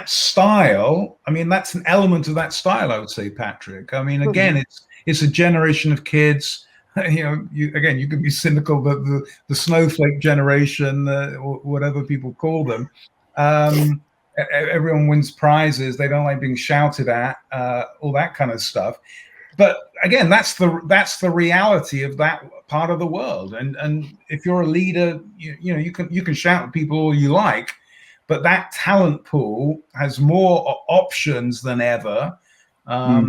style, I mean, that's an element of that style, I would say, Patrick. I mean, again, it's a generation of kids. You can be cynical, but the Snowflake generation, or whatever people call them, everyone wins prizes. They don't like being shouted at, all that kind of stuff. But again, that's the reality of that part of the world. And if you're a leader, you can shout at people all you like, but that talent pool has more options than ever. I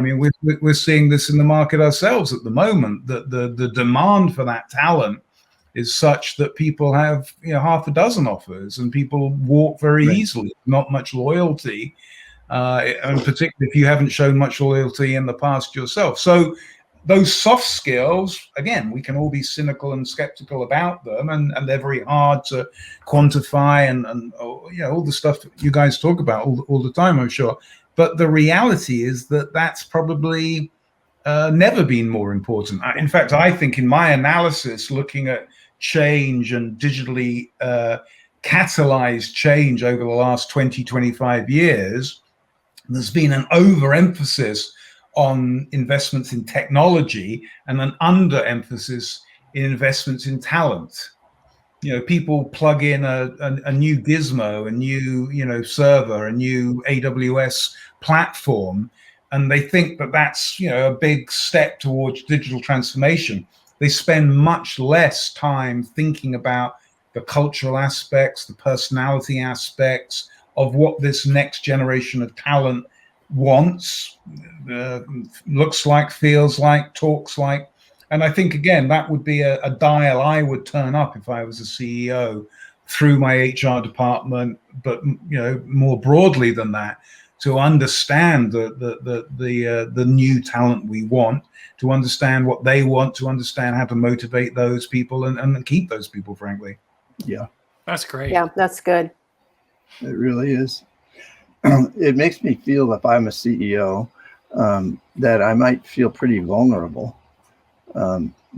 mean, we're seeing this in the market ourselves at the moment, that the demand for that talent is such that people have half a dozen offers, and people walk very easily, not much loyalty, and particularly if you haven't shown much loyalty in the past yourself. So those soft skills, again, we can all be cynical and skeptical about them, and they're very hard to quantify, and all the stuff that you guys talk about all the time, I'm sure. But the reality is that that's probably never been more important. In fact, I think in my analysis, looking at change and digitally catalyzed change over the last 20, 25 years, there's been an overemphasis on investments in technology and an underemphasis in investments in talent. People plug in a new gizmo, a new server, a new AWS platform, and they think that that's a big step towards digital transformation. They spend much less time thinking about the cultural aspects, the personality aspects of what this next generation of talent wants, looks like, feels like, talks like. And I think, again, that would be a dial I would turn up if I was a CEO through my HR department, but more broadly than that, to understand the new talent we want, to understand what they want, to understand how to motivate those people and keep those people, frankly. Yeah. That's great. Yeah, that's good. It really is. It makes me feel, if I'm a CEO, that I might feel pretty vulnerable,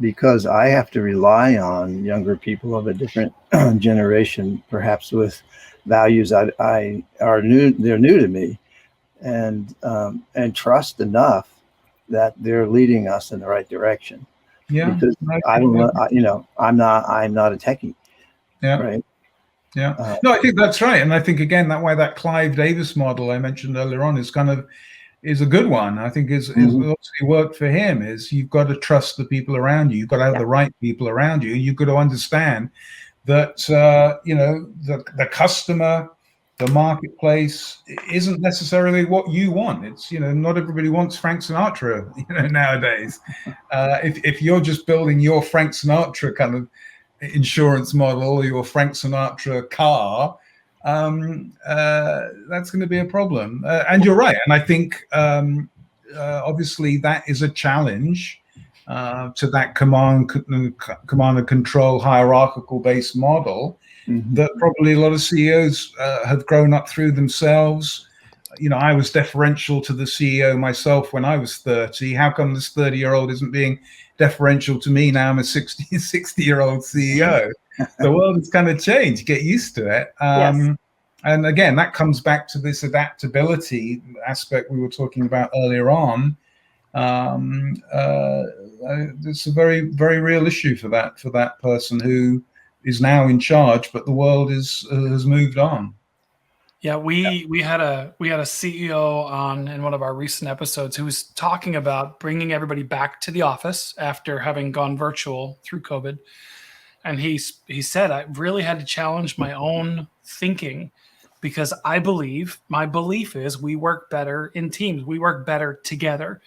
because I have to rely on younger people of a different generation, perhaps with values they're new to me, and trust enough that they're leading us in the right direction. Yeah, because I'm not a techie. Yeah. Right. Yeah. No, I think that's right. And I think, again, that Clive Davis model I mentioned earlier on is a good one. I think is obviously worked for him. Is you've got to trust the people around you. You've got to have the right people around you. You've got to understand that the customer, the marketplace isn't necessarily what you want. It's not everybody wants Frank Sinatra nowadays. If you're just building your Frank Sinatra kind of insurance model, your Frank Sinatra car, that's going to be a problem. And you're right. And I think obviously that is a challenge. to that command and control hierarchical based model that probably a lot of CEOs have grown up through themselves. I was deferential to the CEO myself when I was 30. How come this 30-year-old isn't being deferential to me now? I'm a 60-year-old CEO. The world has kind of changed. Get used to it. Yes. And again, that comes back to this adaptability aspect we were talking about earlier on. It's a very, very real issue for that person who is now in charge, but the world has moved on. Yeah, we had a CEO on in one of our recent episodes who was talking about bringing everybody back to the office after having gone virtual through COVID, and he said, I really had to challenge my own thinking, because my belief is we work better in teams, we work better together.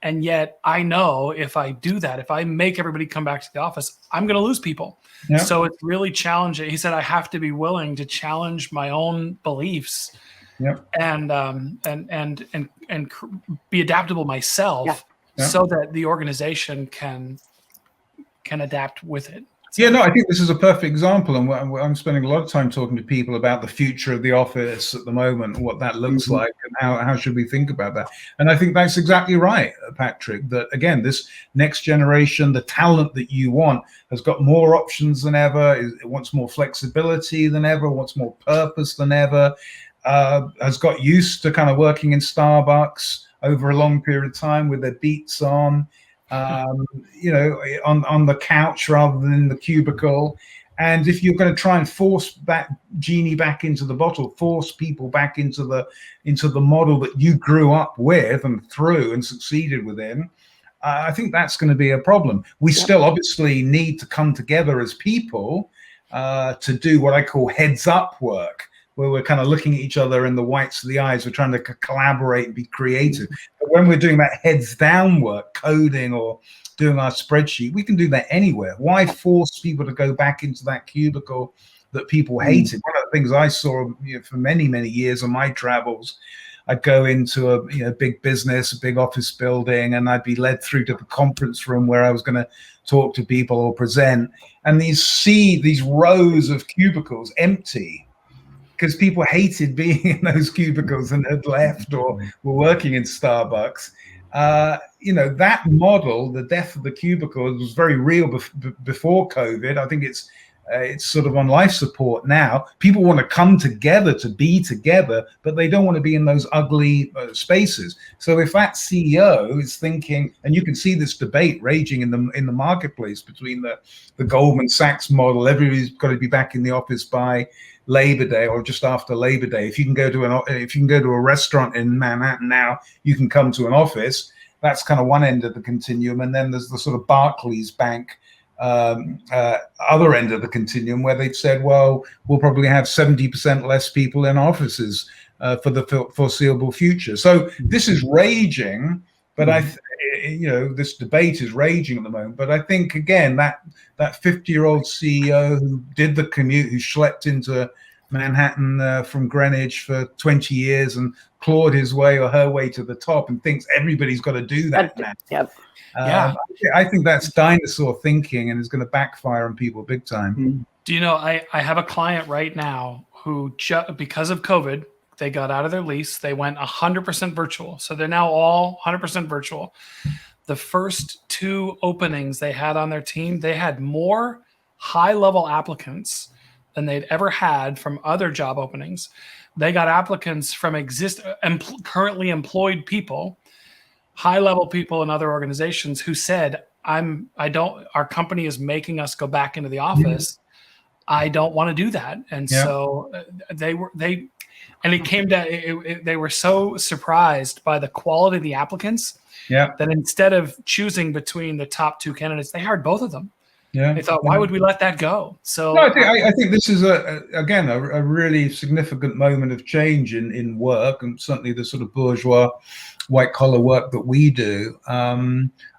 And yet I know if I do that, if I make everybody come back to the office, I'm going to lose people. Yeah. So it's really challenging. He said, I have to be willing to challenge my own beliefs, and be adaptable myself, so that the organization can adapt with it. So, yeah, no, I think this is a perfect example, and I'm spending a lot of time talking to people about the future of the office at the moment, what that looks like, and how should we think about that. And I think that's exactly right, Patrick, that again, this next generation, the talent that you want, has got more options than ever, it wants more flexibility than ever, wants more purpose than ever, has got used to kind of working in Starbucks over a long period of time with their beats on, on the couch rather than in the cubicle. And if you're going to try and force that genie back into the bottle, force people back into the model that you grew up with and through and succeeded within, I think that's going to be a problem. We still obviously need to come together as people to do what I call heads up work, where we're kind of looking at each other in the whites of the eyes. We're trying to collaborate and be creative. But when we're doing that heads down work, coding or doing our spreadsheet, we can do that anywhere. Why force people to go back into that cubicle that people hated? One of the things I saw for many, many years on my travels, I'd go into a big business, a big office building, and I'd be led through to the conference room where I was going to talk to people or present. And these rows of cubicles empty, because people hated being in those cubicles and had left or were working in Starbucks. That model, the death of the cubicle, was very real before COVID. I think it's sort of on life support now. People want to come together to be together, but they don't want to be in those ugly spaces. So if that CEO is thinking, and you can see this debate raging in the marketplace between the Goldman Sachs model, everybody's got to be back in the office by Labor Day or just after Labor Day. If you can go to a restaurant in Manhattan now, you can come to an office. That's kind of one end of the continuum, and then there's the sort of Barclays Bank other end of the continuum, where they've said, well, we'll probably have 70% less people in offices for the foreseeable future. So this is raging, but this debate is raging at the moment. But I think, again, that 50-year-old CEO who did the commute, who schlepped into Manhattan from Greenwich for 20 years and clawed his way or her way to the top and thinks everybody's got to do that now. Yep. I think that's dinosaur thinking, and is going to backfire on people big time. Do you know, I have a client right now who, because of COVID, they got out of their lease. They went 100% virtual. So they're now all 100% virtual. The first 2 openings they had on their team, they had more high-level applicants than they'd ever had from other job openings. They got applicants from currently employed people, high-level people in other organizations who said, our company is making us go back into the office. I don't want to do that. And so they were so surprised by the quality of the applicants that instead of choosing between the top 2 candidates, they hired both of them. They thought, why would we let that go? So no, I think this is a really significant moment of change in work, and certainly the sort of bourgeois white collar work that we do.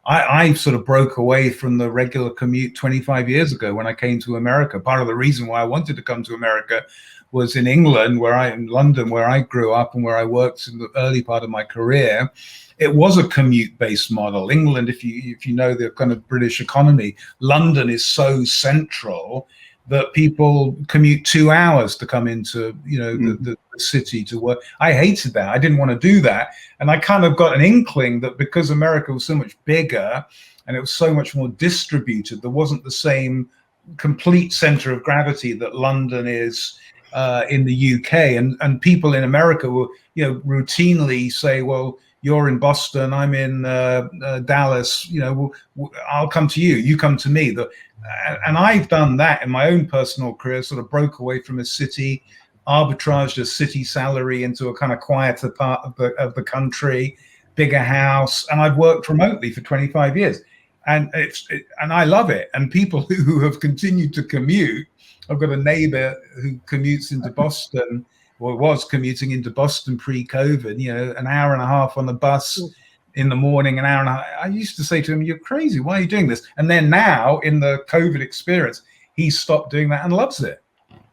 I sort of broke away from the regular commute 25 years ago when I came to America. Part of the reason why I wanted to come to America was in England, in London, where I grew up and where I worked in the early part of my career. It was a commute-based model. England, if you know the kind of British economy, London is so central that people commute 2 hours to come into, the city to work. I hated that. I didn't want to do that. And I kind of got an inkling that because America was so much bigger and it was so much more distributed, there wasn't the same complete center of gravity that London is in the UK. And people in America will, routinely say, well, you're in Boston, I'm in Dallas, I'll come to you, you come to me. And I've done that in my own personal career, sort of broke away from a city, arbitraged a city salary into a kind of quieter part of the country, bigger house, and I've worked remotely for 25 years. And and I love it. And people who have continued to commute, I've got a neighbor who commutes into Boston, or was commuting into Boston pre-COVID, an hour and a half on the bus in the morning, an hour and a half. I used to say to him, you're crazy, why are you doing this? And then now in the COVID experience, he stopped doing that and loves it.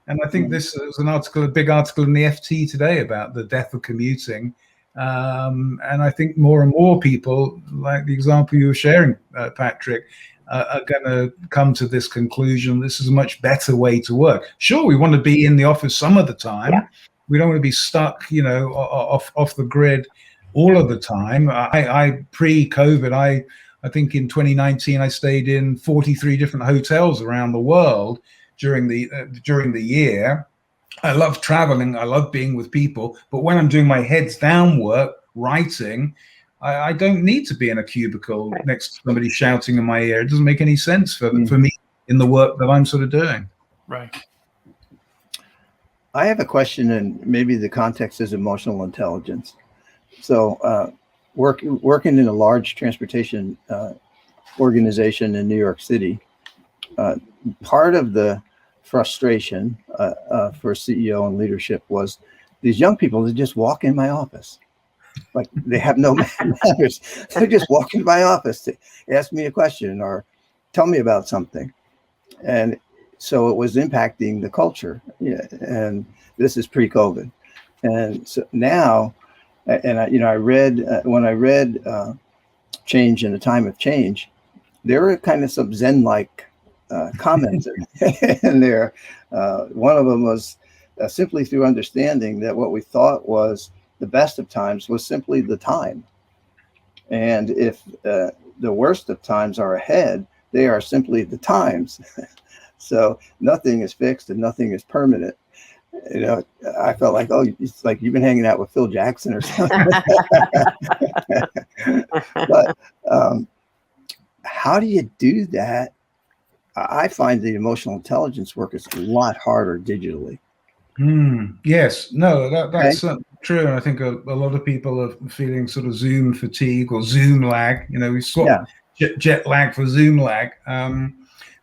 And I think this was a big article in the FT today about the death of commuting. And I think more and more people, like the example you were sharing, Patrick, are going to come to this conclusion. This is a much better way to work. Sure, we want to be in the office some of the time. Yeah. We don't want to be stuck, off the grid all of the time. I pre-COVID, I think in 2019, I stayed in 43 different hotels around the world during the year. I love traveling. I love being with people. But when I'm doing my heads down work, writing, I don't need to be in a cubicle next to somebody shouting in my ear. It doesn't make any sense for me in the work that I'm sort of doing. Right. I have a question, and maybe the context is emotional intelligence. So working in a large transportation organization in New York City, part of the frustration for CEO and leadership was these young people that just walk in my office. Like they have no manners. They just walk into my office to ask me a question or tell me about something. And so it was impacting the culture. Yeah, and this is pre-COVID. And so now, and I read, when I read Change in a Time of Change, there were kind of some Zen-like comments in there. One of them was simply through understanding that what we thought was the best of times was simply the time. And if the worst of times are ahead, they are simply the times. So nothing is fixed and nothing is permanent. I felt like, oh, it's like you've been hanging out with Phil Jackson or something. But how do you do that? I find the emotional intelligence work is a lot harder digitally. Yes, no, that's true. And I think a lot of people are feeling sort of Zoom fatigue or Zoom lag. We swap jet lag for Zoom lag.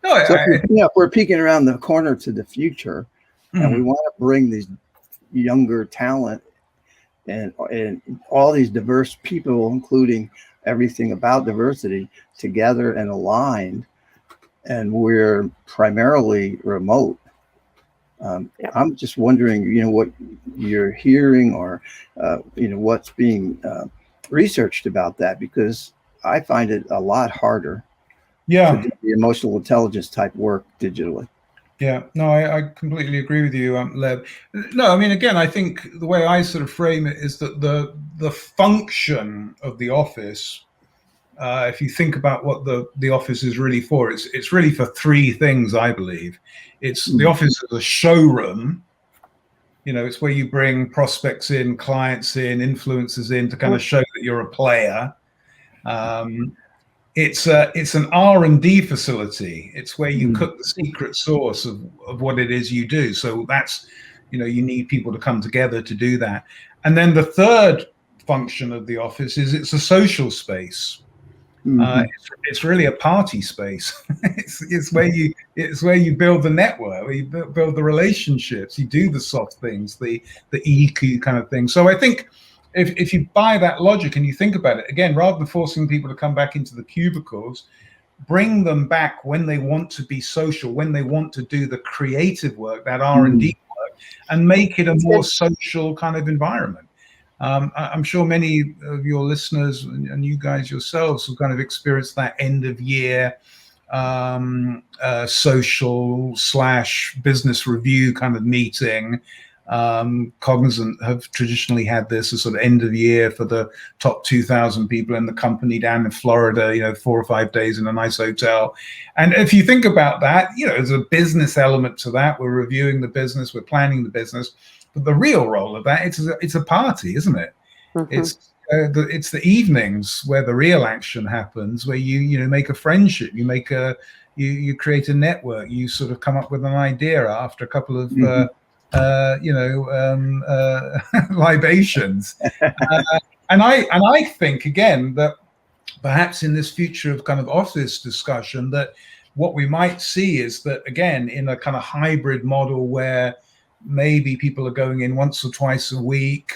If we're peeking around the corner to the future, and we want to bring these younger talent and all these diverse people, including everything about diversity, together and aligned, and we're primarily remote. I'm just wondering, what you're hearing or, what's being researched about that, because I find it a lot harder to do the emotional intelligence type work digitally. Yeah, no, I completely agree with you, Lev. No, I mean, again, I think the way I sort of frame it is that the function of the office, if you think about what the office is really for, it's really for three things, I believe. It's the office as a showroom. It's where you bring prospects in, clients in, influencers in to kind of show that you're a player. It's an R&D facility. It's where you cook the secret sauce of what it is you do. So that's, you need people to come together to do that. And then the third function of the office is it's a social space. It's really a party space. it's where you build the network, where you build the relationships, you do the soft things, the EQ kind of thing. So I think if you buy that logic and you think about it again, rather than forcing people to come back into the cubicles, bring them back when they want to be social, when they want to do the creative work, that R&D work, and make it a more social kind of environment. I'm sure many of your listeners and you guys yourselves have kind of experienced that end of year social / business review kind of meeting. Cognizant have traditionally had this as sort of end of year for the top 2,000 people in the company down in Florida, 4 or 5 days in a nice hotel. And if you think about that, there's a business element to that. We're reviewing the business, we're planning the business, but the real role of that, it's a party, isn't it? Mm-hmm. It's the evenings where the real action happens, where you make a friendship, you create a network, you sort of come up with an idea after a couple of libations, and I think again that perhaps in this future of kind of office discussion, that what we might see is that again in a kind of hybrid model where maybe people are going in once or twice a week,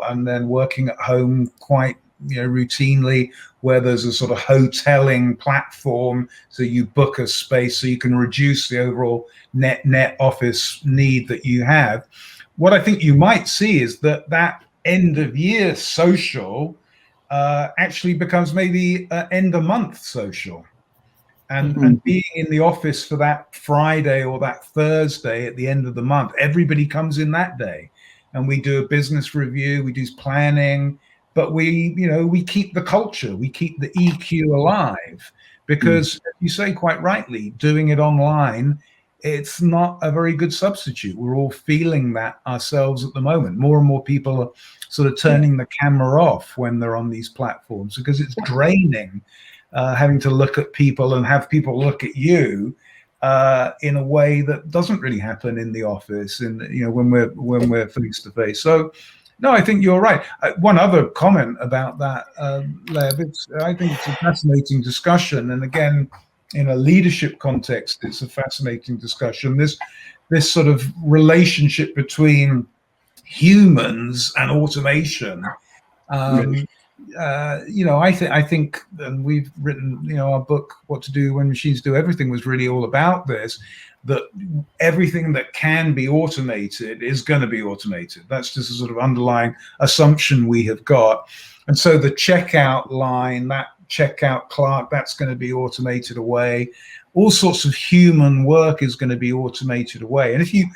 and then working at home quite routinely, where there's a sort of hoteling platform, so you book a space so you can reduce the overall net office need that you have. What I think you might see is that end of year social actually becomes maybe end of month social, and being in the office for that Friday or that Thursday at the end of the month, everybody comes in that day, and we do a business review, we do planning, but we keep the culture, we keep the EQ alive, because you say quite rightly, doing it online, it's not a very good substitute. We're all feeling that ourselves at the moment. More and more people are sort of turning the camera off when they're on these platforms, because it's draining having to look at people and have people look at you in a way that doesn't really happen in the office, and when we're face to face. So no, I think you're right. One other comment about that, Lev, I think it's a fascinating discussion, and again, in a leadership context, it's a fascinating discussion. This sort of relationship between humans and automation. I think, and we've written, our book, What to Do When Machines Do Everything, was really all about this, that everything that can be automated is going to be automated. That's just a sort of underlying assumption we have got. And so the checkout line, that checkout clerk, that's going to be automated away. All sorts of human work is going to be automated away. And if you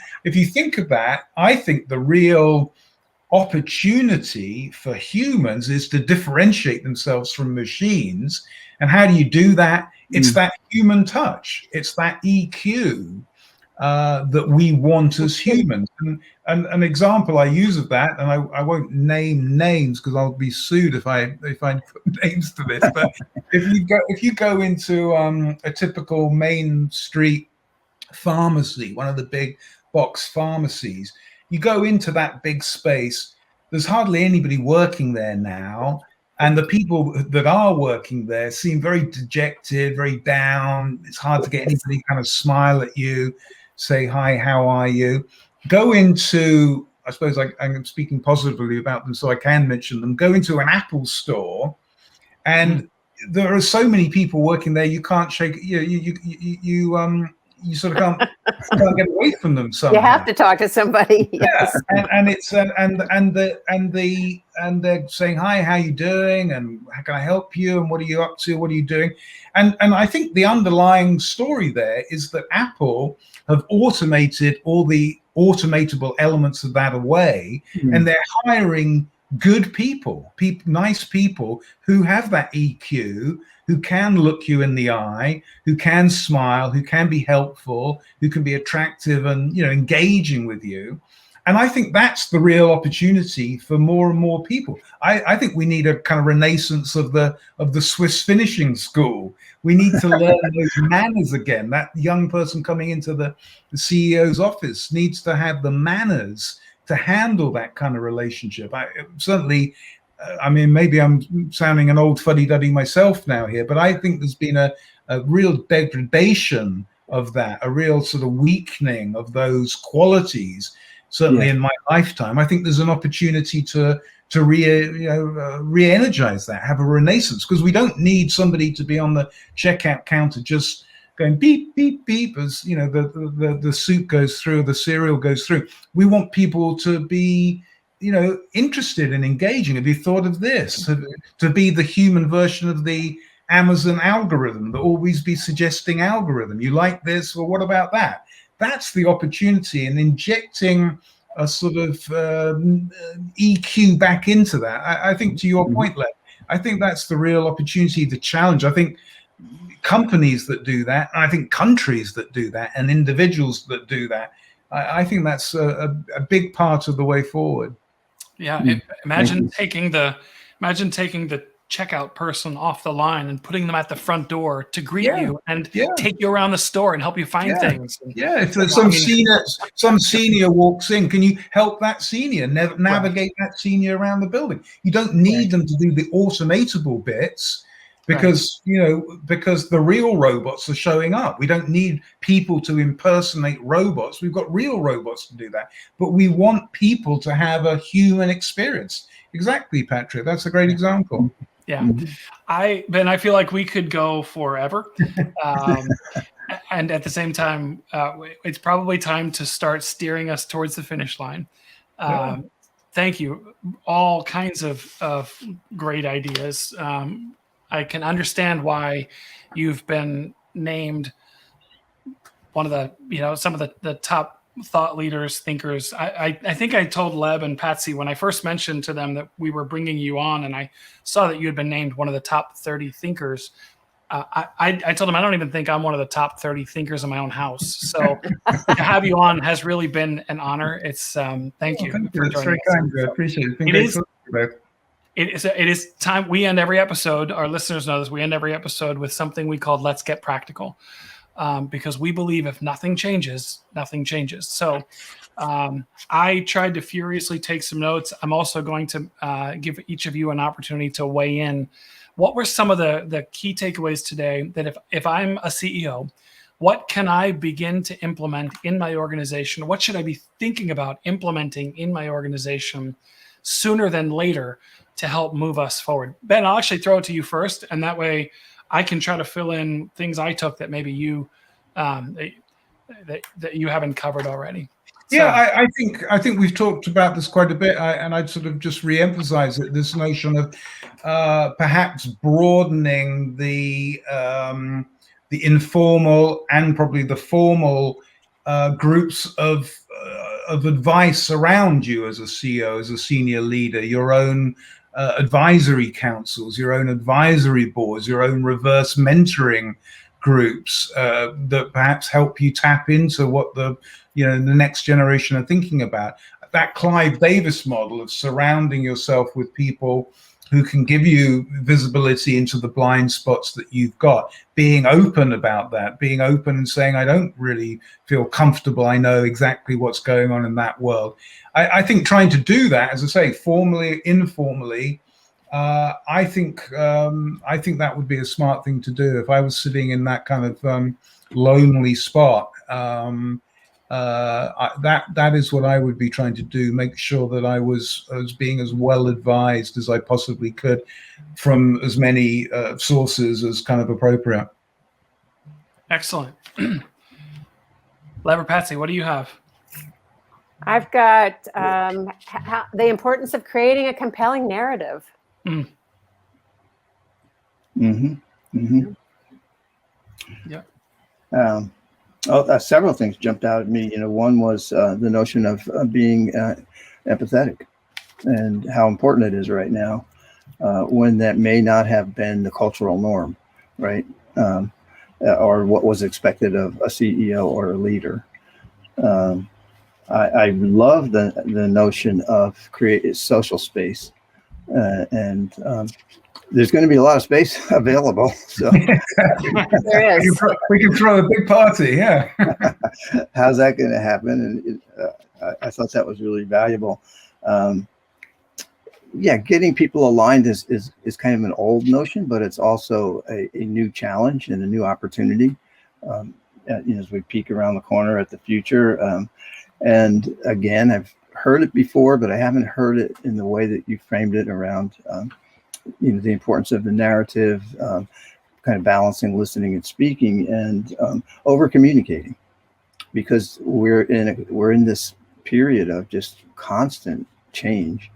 think of that, I think the real opportunity for humans is to differentiate themselves from machines. And how do you do that? It's that human touch. It's that EQ that we want as humans. And an example I use of that, and I won't name names because I'll be sued if I put names to this. But if you go into a typical Main Street pharmacy, one of the big box pharmacies, you go into that big space, there's hardly anybody working there now. And the people that are working there seem very dejected, very down. It's hard to get anybody kind of smile at you, say, hi, how are you? Go into, I suppose I'm speaking positively about them, so I can mention them. Go into an Apple store, and there are so many people working there, you can't shake, you sort of can't get away from them somehow. You have to talk to somebody. Yes. Yeah, and it's and they're saying, hi, how you doing, and how can I help you, and what are you up to, what are you doing? And I think the underlying story there is that Apple have automated all the automatable elements of that away, and they're hiring good people, nice people who have that EQ, who can look you in the eye, who can smile, who can be helpful, who can be attractive and engaging with you. And I think that's the real opportunity for more and more people. I think we need a kind of renaissance of the Swiss finishing school. We need to learn those manners again. That young person coming into the CEO's office needs to have the manners to handle that kind of relationship. Certainly, maybe I'm sounding an old fuddy-duddy myself now here, but I think there's been a real degradation of that, a real sort of weakening of those qualities, certainly in my lifetime. I think there's an opportunity to to re-energize that, have a renaissance, because we don't need somebody to be on the checkout counter just going beep, beep, beep as the soup goes through, the cereal goes through. We want people to be interested and engaging. Have you thought of this? To be the human version of the Amazon algorithm, that always be suggesting algorithm. You like this? Well, what about that? That's the opportunity, and injecting a sort of EQ back into that. I think to your point, Lev, I think that's the real opportunity, the challenge. I think companies that do that, I think countries that do that, and individuals that do that, I think that's a big part of the way forward. Yeah, imagine taking the checkout person off the line and putting them at the front door to greet you and take you around the store and help you find things. And, if there's some senior walks in, can you help that senior navigate that senior around the building? You don't need them to do the automatable bits, because because the real robots are showing up. We don't need people to impersonate robots. We've got real robots to do that, but we want people to have a human experience. Exactly, Patrick. That's a great example. Yeah, Ben, I feel like we could go forever, and at the same time, it's probably time to start steering us towards the finish line. Thank you. All kinds of great ideas. I can understand why you've been named one of the, some of the top thought leaders, thinkers. I think I told Leb and Patsy when I first mentioned to them that we were bringing you on, and I saw that you had been named one of the top 30 thinkers. I told them I don't even think I'm one of the top 30 thinkers in my own house. So to have you on has really been an honor. It's thank you for joining us. I appreciate it. It is time. We end every episode. Our listeners know this. We end every episode with something we call "Let's Get Practical," because we believe if nothing changes, nothing changes. So I tried to furiously take some notes. I'm also going to give each of you an opportunity to weigh in. What were some of the key takeaways today that if I'm a CEO, what can I begin to implement in my organization? What should I be thinking about implementing in my organization sooner than later to help move us forward? Ben, I'll actually throw it to you first, and that way I can try to fill in things I took that maybe you that you haven't covered already. Yeah, I think we've talked about this quite a bit, and I'd sort of just re-emphasize it, this notion of perhaps broadening the informal and probably the formal groups of advice around you as a CEO, as a senior leader, your own advisory councils, your own advisory boards, your own reverse mentoring groups that perhaps help you tap into what the next generation are thinking about. That Clive Davis model of surrounding yourself with people who can give you visibility into the blind spots that you've got, being open about that, being open and saying, I don't really feel comfortable, I know exactly what's going on in that world. I think trying to do that, as I say, formally, informally, I think that would be a smart thing to do. If I was sitting in that kind of lonely spot, that is what I would be trying to do. Make sure that I was being as well advised as I possibly could from as many sources as kind of appropriate. Excellent. Lever Patsy, what do you have? I've got the importance of creating a compelling narrative. Mm. Mm-hmm. Mm-hmm. Yeah. Several things jumped out at me. One was the notion of being empathetic, and how important it is right now, when that may not have been the cultural norm, right? Or what was expected of a CEO or a leader. I love the notion of create social space, and there's going to be a lot of space available. So there is. We can throw a big party. Yeah. How's that going to happen? And I thought that was really valuable. Getting people aligned is kind of an old notion, but it's also a new challenge and a new opportunity. As we peek around the corner at the future. And again, I've heard it before, but I haven't heard it in the way that you framed it around, the importance of the narrative, kind of balancing listening and speaking, and over communicating, because we're in this period of just constant change.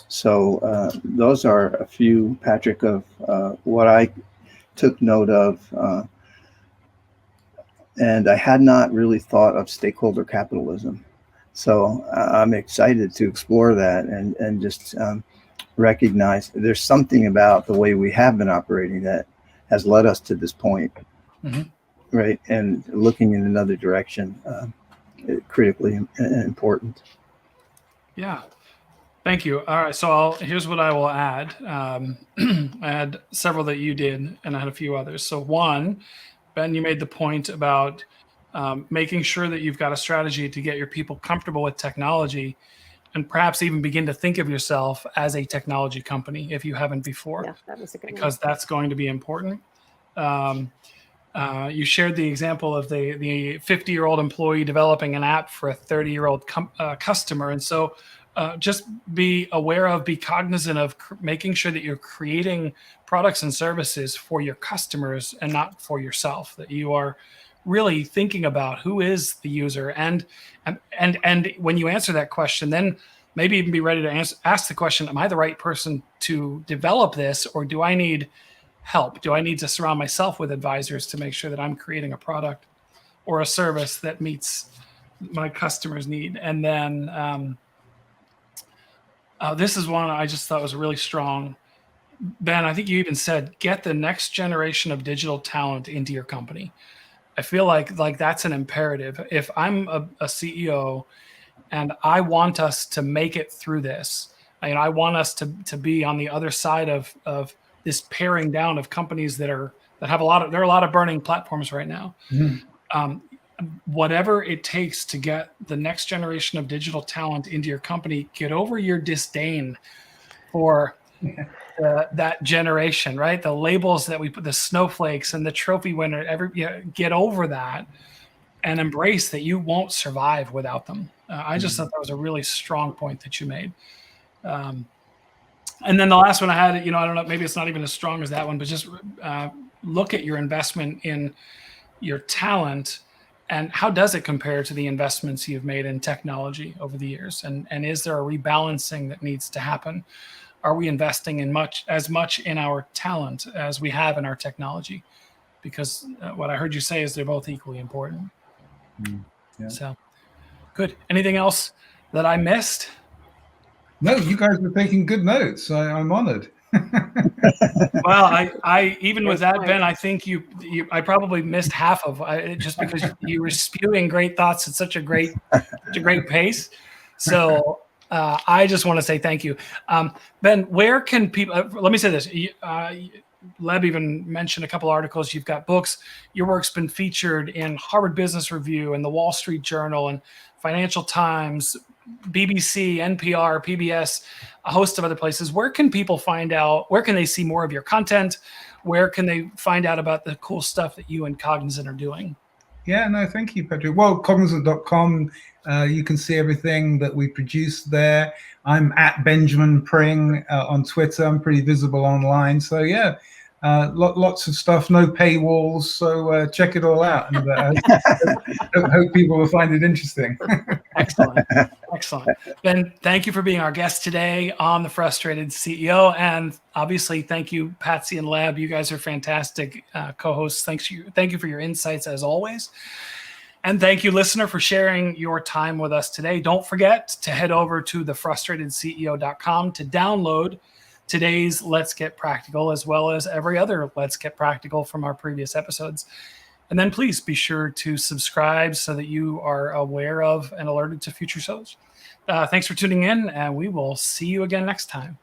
So those are a few, Patrick, of what I took note of. And I had not really thought of stakeholder capitalism. So I'm excited to explore that and just recognize there's something about the way we have been operating that has led us to this point, right? And looking in another direction, critically important. Yeah. Thank you. All right. So here's what I will add. I had several that you did, and I had a few others. So one, Ben, you made the point about making sure that you've got a strategy to get your people comfortable with technology, and perhaps even begin to think of yourself as a technology company if you haven't before. Yeah, that was a good one. Because that's going to be important. You shared the example of the 50-year-old employee developing an app for a 30-year-old customer. And so just be cognizant of making sure that you're creating products and services for your customers and not for yourself, that you are really thinking about who is the user. And when you answer that question, then maybe even be ready to ask the question, am I the right person to develop this, or do I need help? Do I need to surround myself with advisors to make sure that I'm creating a product or a service that meets my customer's need? And then this is one I just thought was really strong. Ben, I think you even said, get the next generation of digital talent into your company. I feel like that's an imperative. If I'm a CEO and I want us to make it through this, I want us to be on the other side of this paring down of companies that have there are a lot of burning platforms right now. Whatever it takes to get the next generation of digital talent into your company, get over your disdain for that generation, right? The labels that we put, the snowflakes and the trophy winner, get over that and embrace that you won't survive without them. I just thought that was a really strong point that you made. And then the last one I had, I don't know, maybe it's not even as strong as that one, but just look at your investment in your talent and how does it compare to the investments you've made in technology over the years? And is there a rebalancing that needs to happen? Are we investing in as much in our talent as we have in our technology? Because what I heard you say is they're both equally important. Yeah. So good. Anything else that I missed? No, you guys were taking good notes. I'm honored. Well, I even with that, Ben, I think I probably missed half of just because you were spewing great thoughts at such a great pace. So I just want to say thank you, Ben. Where can people? Let me say this. Leb even mentioned a couple articles. You've got books. Your work's been featured in Harvard Business Review and the Wall Street Journal and Financial Times, BBC, NPR, PBS, a host of other places. Where can people find out? Where can they see more of your content? Where can they find out about the cool stuff that you and Cognizant are doing? Yeah, no, thank you, Patrick. Well, Cognizant.com, you can see everything that we produce there. I'm at Benjamin Pring on Twitter. I'm pretty visible online. So yeah, lots of stuff, no paywalls. So check it all out. And hope people will find it interesting. Excellent. Ben, thank you for being our guest today on The Frustrated CEO. And obviously, thank you, Patsy and Lab. You guys are fantastic co-hosts. Thank you for your insights as always. And thank you, listener, for sharing your time with us today. Don't forget to head over to thefrustratedceo.com to download today's Let's Get Practical, as well as every other Let's Get Practical from our previous episodes. And then please be sure to subscribe so that you are aware of and alerted to future shows. Thanks for tuning in, and we will see you again next time.